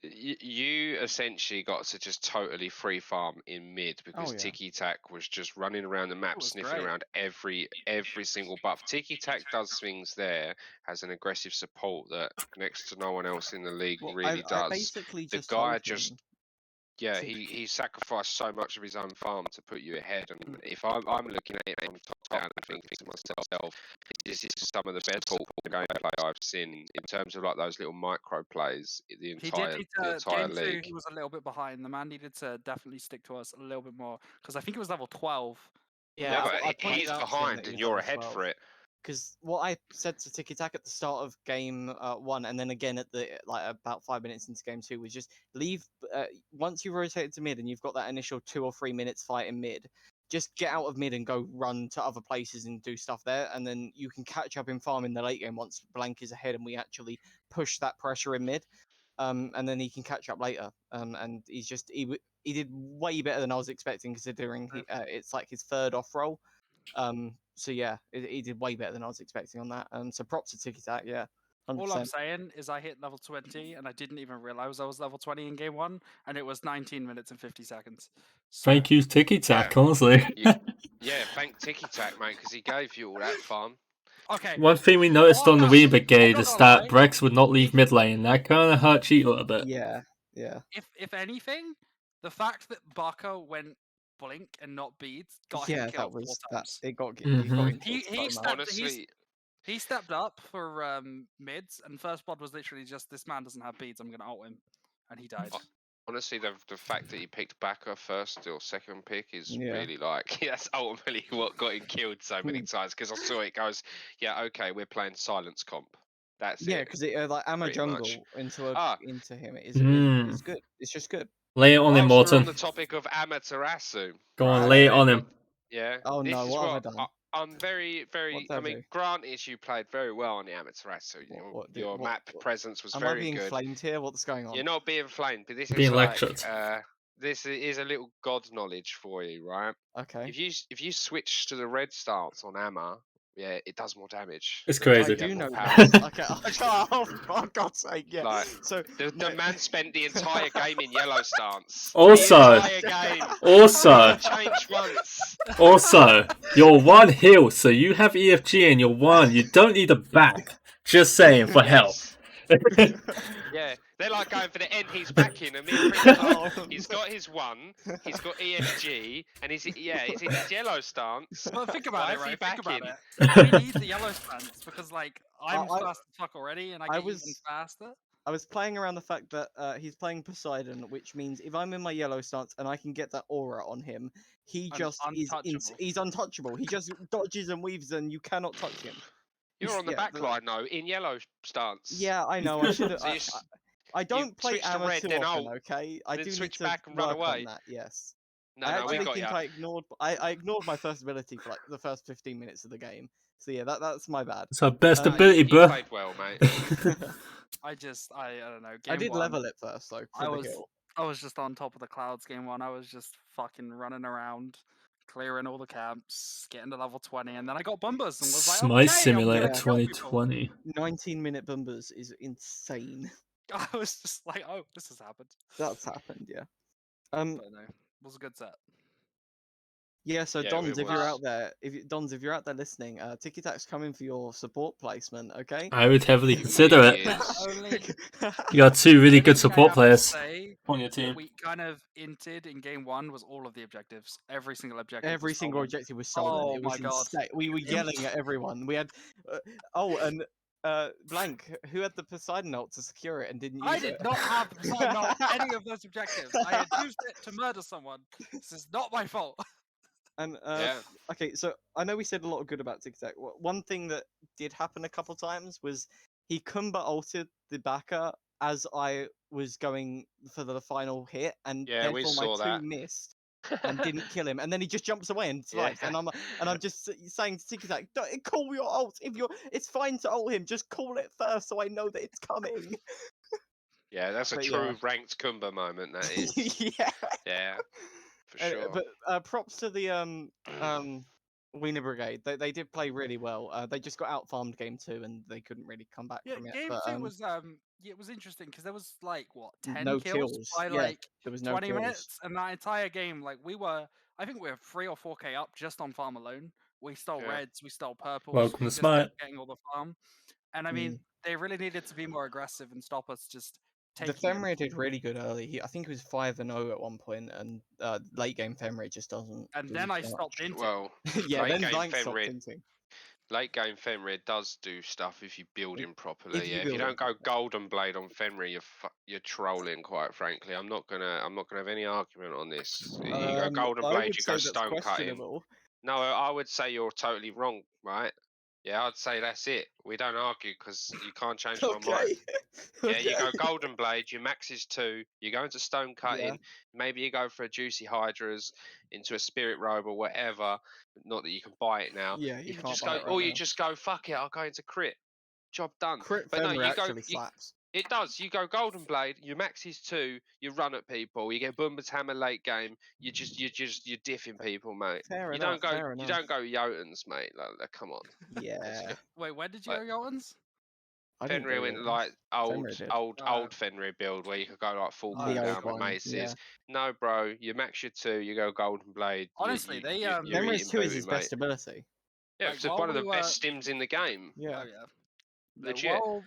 You essentially got to just totally free farm in mid because Tiki Tac was just running around the map, sniffing around every single buff. Tiki Tac does things there, has an aggressive support that next to no one else in the league really does. The guy he sacrificed so much of his own farm to put you ahead. And if I'm looking at it on top and thinking to myself, this is some of the best football gameplay I've seen in terms of like those little micro plays. The He did entire need the to, entire game 2, league. he was a little bit behind. The man needed to definitely stick to us a little bit more, because I think it was level 12. Yeah, but I pointed he's out to him that behind he and was you're level ahead 12. for it. Because what I said to Tiki Tak at the start of game 1, and then again at the about 5 minutes into game 2, was just leave. Once you rotate to mid and you've got that initial 2 or 3 minutes fight in mid, just get out of mid and go run to other places and do stuff there, and then you can catch up in farm in the late game once Blank is ahead and we actually push that pressure in mid. And then he can catch up later. And he's just he did way better than I was expecting, considering it's like his third off roll. So yeah, he did way better than I was expecting on that. So props to Tiki Tak, yeah. 100%. All I'm saying is I hit level 20 and I didn't even realize I was level 20 in game 1, and it was 19 minutes and 50 seconds. So, Thank you, Tiki Tak, Yeah. honestly. Yeah, thank Tiki Tak, mate, because he gave you all that fun. okay. One thing we noticed Oh, on the no, Wii I'm Brigade not is gonna that lie. Brex would not leave mid lane. That kind of hurt Cheat a little bit. Yeah, yeah. If anything, the fact that Baka went blink and not beads got him Yeah, that killed 4 was that. times. It got Mhm. him killed so much. Honestly, He stepped up for mids, and first blood was literally just, this man doesn't have beads, I'm gonna ult him, and he died. honestly, the fact that he picked Baka first or second pick is Yeah. really like that's ultimately what got him killed so many times. Because I saw it goes, yeah, okay, we're playing silence comp. That's Yeah, it. because it like Amma pretty much. jungle into into him is Mm. it's good. It's just good. Lay it on him, Whilst we're on Morton. the topic of Amaterasu, Go on, right, lay it and on then him. yeah. Oh This no, is what have I what done? I'm very, very. did I I mean, do? granted, you played very well on the Amaterasu. Your map presence was Am very I being good. flamed here? What's going on? You're not being flamed, but this Being is like lectured. this is a little god knowledge for you, right? Okay. If you switch to the red stance on Amma, yeah, it does more damage. It's You crazy. I get do more know power. that. Okay. Oh, for God's sake, yeah. Like, So the man spent the entire game in yellow stance. Also- the entire game. Also, Didn't change once. also, you're one heal, so you have EFG and you're one. You don't need a back. Just saying for help. Yes. Yeah, they're like going for the end. He's backing, and me and Prince are like, Oh, he's got his one, he's got EFG, and he's in his yellow stance. But think Why about it, is he right? Think about backing? it. We need the yellow stance, because like I'm I- fast as fuck already, and I I get even was- faster. I was playing around the fact that he's playing Poseidon, which means if I'm in my yellow stance and I can get that aura on him, he just is untouchable. he's untouchable. He just dodges and weaves, and you cannot touch him. You're on the Yeah, back line though, in yellow stance. Yeah, I know. I should have. So I don't play switch to Amma red, too then often. ult, Okay, I then do need switch to back and run work away. on that. Yes. No, I we actually got think ya. I ignored my first ability for like the first 15 minutes of the game. So yeah, that's my bad. It's our best Nah, ability, you bro. played well, mate. I don't know. I Game did 1, level it first though for I the was hill. I was just on top of the clouds. Game 1, I was just fucking running around, clearing all the camps, getting to level 20, and then I got bumbers and was like, Smite okay, I'm Simulator gonna kill people. 2020. 19-minute bumbers is insane. I was just like, oh, this has happened. That's happened, yeah. But no, it was a good set. Yeah, so Yeah, Dons, it if you're was. out there, if you're out there listening, Tiki Tak's coming for your support placement, okay? I would heavily He consider really it. is. Only You got two really only good thing I support have to players say, on your what team. we kind of inted in game 1 was all of the objectives. Every single objective. Every was single stolen. objective was stolen. Oh It was my God. insane. We were yelling at everyone. We had, and Blank, who had the Poseidon ult to secure it and didn't use I it. did not have the Poseidon ult any of those objectives. I had used it to murder someone. This is not my fault. And Yeah. okay, so I know we said a lot of good about Tic Tac. One thing that did happen a couple times was he Kumba ulted the backer as I was going for the final hit, and Yeah, we therefore my saw two that. missed and didn't kill him. And then he just jumps away and survives. Yeah. And I'm just saying to Tic Tac, call your ult. It's fine to ult him. Just call it first, so I know that it's coming. Yeah, that's a But true yeah. ranked Kumba moment. That is. Yeah. Yeah, for sure. But props to the Weiner Brigade. They did play really well. They just got out farmed game 2 and they couldn't really come back Yeah, from it. game But, 2 was it was interesting because there was like what 10 no kills kills. by Yeah, like there was no 20 kills. minutes, and that entire game, like I think we were 3 or 4k up just on farm alone. We stole Yeah. reds, we stole purples, Welcome we to just Smite. kept getting all the farm. And I mean, they really needed to be more aggressive and stop us just The taking him. Fenrir did really good early. I think he was 5-0 at one point, and late game Fenrir just doesn't. And do then I much. stopped into. Well, Yeah, late then game Blank stopped Fenrir, hinting. late game Fenrir does do stuff if you build him properly. if you Yeah, if build you him don't go Golden Blade on Fenrir, you're trolling. Quite frankly, I'm not gonna have any argument on this. You go Golden I Blade, would you say go that's Stone Cutting. questionable. No, I would say you're totally wrong, right? Yeah, I'd say that's it. We don't argue because you can't change my mind. Yeah, you go Golden Blade, your max is 2, you go into Stone Cutting, maybe you go for a Juicy Hydras, into a Spirit Robe or whatever. Not that you can buy it now. Yeah, you can can't just buy go, it right or you now. just go, fuck it, I'll go into Crit. Job done. Crit But no, Fenrir you go. actually slaps. It does. You go Golden Blade. Your max is 2. You run at people. You get Boomba's Hammer late game. You're diffing people, mate. Fair You enough. don't go. Fair You enough. don't go Jotuns, mate. Like, come on. Yeah. Wait, when did you Like, go Jotans? I didn't Fenrir go went Jotans. like Fenrir did. old Fenrir build where you could go like full The cooldown old with one, maces. yeah. No, bro. You max your 2. You go Golden Blade. Honestly, you're Fenrir's eating 2 is booty, his mate. best ability. Yeah, Like, it's while one of we the were- best stims in the game. Yeah. Oh yeah. Legit. While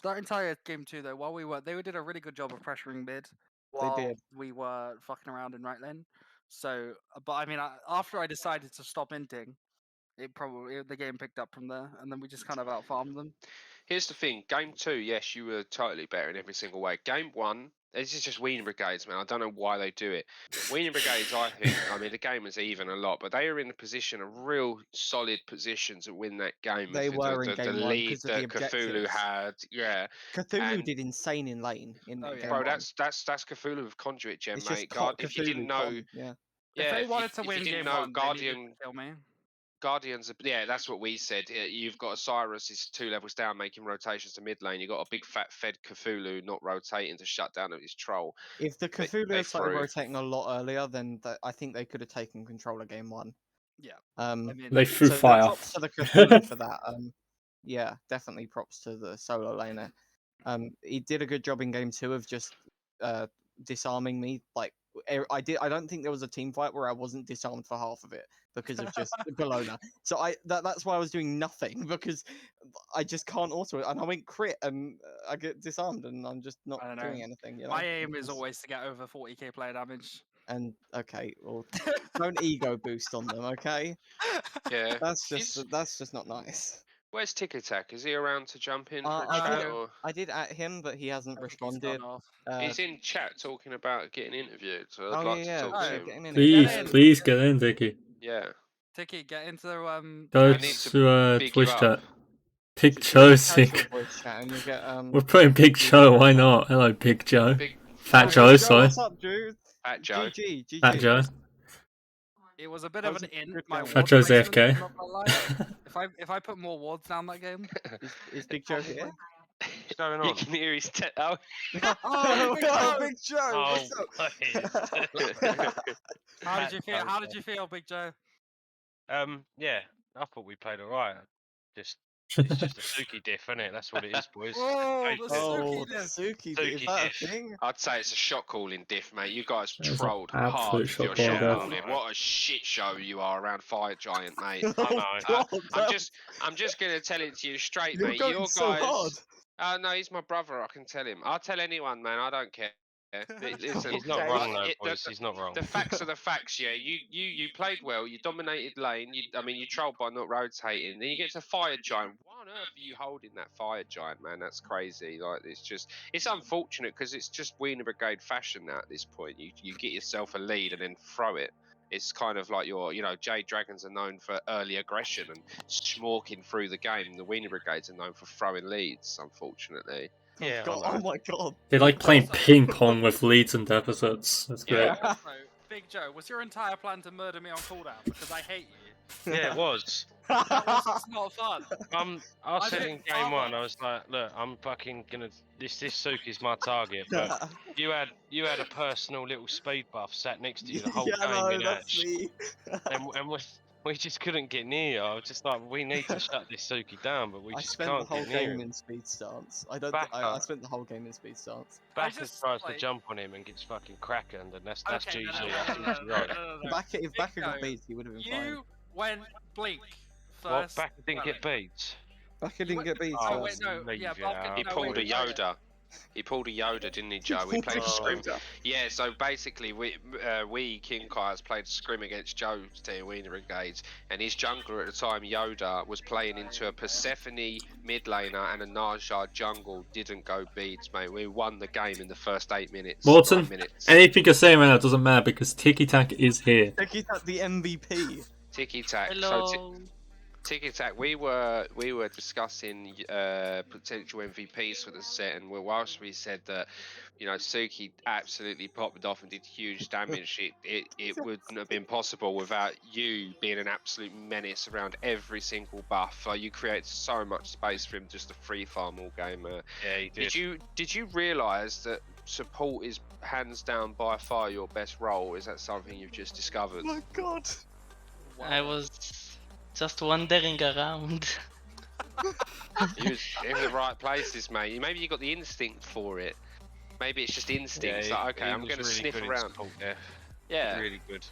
that entire game 2 though, while they did a really good job of pressuring mid while did. we were fucking around in right lane. So, but I mean, after I decided to stop inting, the game picked up from there, and then we just kind of out farmed them. Here's the thing, game 2, yes, you were totally better in every single way. Game 1, this is just Weiner Brigades, man. I don't know why they do it. Weiner Brigades, I think, I mean, the game was even a lot, but they were in a real solid position to win that game. They with were in the game 1 lead because of the that Cthulhu objectives. had. Yeah, Cthulhu and- did insane in lane in Oh, game yeah. bro, 1. that's Cthulhu with Conduit Gem, It's just mate. If you Cthulhu didn't know, con, yeah. yeah, If they if wanted to you win didn't game know 1, they needed Guardian. to kill me. Guardians, yeah, that's what we said. You've got Osiris is 2 levels down, making rotations to mid lane. You've got a big fat fed Cthulhu not rotating to shut down his troll. If the Cthulhu they had started threw. rotating a lot earlier, then I think they could have taken control of game 1. Yeah. I mean, They threw so fire. props to the Cthulhu for that. Yeah, definitely props to the solo laner. He did a good job in game 2 of just disarming me. Like I don't think there was a team fight where I wasn't disarmed for half of it because of just Bologna. So that's why I was doing nothing, because I just can't auto it, and I went crit and I get disarmed and I'm just not I don't doing know. anything. You know? My aim is It's- always to get over 40k player damage. And okay, well, don't ego boost on them, okay? Yeah. That's just not nice. Where's Tic Tac? Is he around to jump in for a I chat? did- Or I did at him, but he hasn't I think he's responded. gone off. he's in chat talking about getting interviewed. So I'd Oh like yeah, to talk to Oh. him. get him in. Please, in. please get in, Dicky. Yeah. Tiki, get into Go I need to to big you Twitch up. chat. Big Just Joe casual sync. voice chat and you'll get We're putting Big Joe, why not? Hello, Big Joe. Big Fat Oh, Joe, Big sorry. What's up, dude? Fat Joe. GG. Fat Joe. It was a bit That of was an a int. good My game. ward Fat Joe's placement, AFK. I'm not gonna lie. If I put more wards down that game, Is Big Joe here? What's going You on? can hear his Oh, Big Joe! Big Joe! Oh, What's up? how did you feel? Fat How Joe. did you feel, Big Joe? Yeah, I thought we played alright. It's just a Suki diff, isn't it? That's what it is, boys. Whoa, Face the it. Oh, Suki the diff. Suki, is Suki that diff. a thing? I'd say it's a shot calling diff, mate. You guys That is an trolled absolute hard with shot your calling shot diff. calling. What a shit show you are around Fire Giant, mate. I know. God, I'm just gonna tell it to you straight, you're mate. going Your so guys. hard. No, he's my brother. I can tell him. I'll tell anyone, man. I don't care. Listen, He's not Okay. wrong though, It- the- boys. He's not wrong. The facts are the facts, yeah. You played well. You dominated lane. You trolled by not rotating. Then you get to Fire Giant. Why on earth are you holding that Fire Giant, man? That's crazy. Like it's unfortunate because it's just Weiner Brigade fashion now at this point. You get yourself a lead and then throw it. It's kind of like Jade Dragons are known for early aggression and smorking through the game. The Weiner Brigades are known for throwing leads, unfortunately. Yeah, God, I oh know. my god. They like playing Also- ping pong with leads and deficits. That's great. Yeah. Also, Big Joe, was your entire plan to murder me on cooldown? Because I hate you. Yeah, it was. That was just not fun. I I said did in game one, follow. I was like, look, I'm fucking gonna. This Suki's my target, but you had a personal little speed buff sat next to you the whole yeah, game no, in that's Ash, me. and we just couldn't get near you. I was just like, we need to shut this Suki down, but we I just spent the can't whole get near game him. in speed stance. I don't. Back I up. spent the whole game in speed stance. I Backer just, tries like- to jump on him and gets fucking crackened, and that's Okay, GG. no, no, That's no, no, easy no, right. no, no, no. If Big Backer got Joe, beat, he would have been fine. You went Blink What? first. Backer didn't get beat. Backer didn't get beat. Oh, Oh, wait, first. no, leave yeah, it Balkan, out. He no, pulled a wait, no, Yoda. He pulled a Yoda, didn't he, Joe? We played a scrim. Yoda. Yeah, so basically, we King Kai's played a scrim against Joe's team, Weiner Brigade, and his jungler at the time, Yoda, was playing into a Persephone mid laner and a Narjar jungle. Didn't go beads, mate. We won the game in the first 8 minutes. Morton, 9 minutes. anything you're saying right now doesn't matter because Tiki Tak is here. Tiki Tak, the MVP. Tiki Tak. Hello. Tiki Tak, we were discussing potential MVPs for the set, and whilst we said that, you know, Suki absolutely popped off and did huge damage, it wouldn't have been possible without you being an absolute menace around every single buff. Like, you created so much space for him just to free farm all game. Yeah, he did. Did you realise that support is hands down by far your best role? Is that something you've just discovered? Oh my god. I was just wandering around. You was in the right places, mate. Maybe you got the instinct for it. Maybe it's just instinct. Yeah, Like, okay, he I'm was going to really sniff good in around. support, yeah. Yeah. Really good.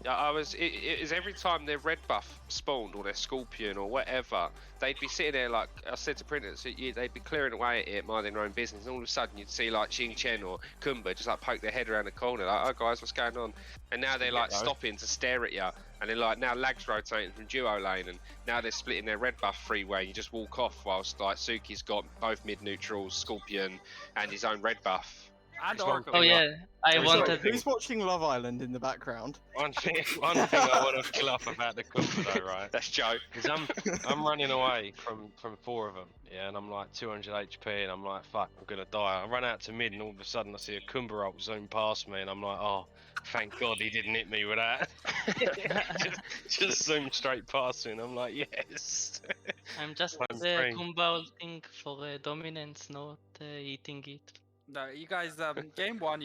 It was every time their red buff spawned or their scorpion or whatever, they'd be sitting there, like I said to printers, they'd be clearing away at it, minding their own business, and all of a sudden you'd see like Xing Chen or Kumba just like poke their head around the corner, like, oh guys, what's going on? And now they're like stopping to stare at you, and then like now Lag's rotating from duo lane, and now they're splitting their red buff freeway. You just walk off whilst like Suki's got both mid neutrals, scorpion, and his own red buff. And It's one Oracle. Oh yeah, I Sorry, wanted. Who's watching Love Island in the background? One thing I want to kill off about the Kumba though, right? That's Joe. Because I'm running away from 4 of them, yeah, and I'm like 200 HP, and I'm like, fuck, I'm gonna die. I run out to mid, and all of a sudden I see a Kumba ult zoom past me, and I'm like, oh, thank God he didn't hit me with that. just zoomed straight past me, and I'm like, yes. I'm just I'm free. combating for dominance, not eating it. No, you guys, game one,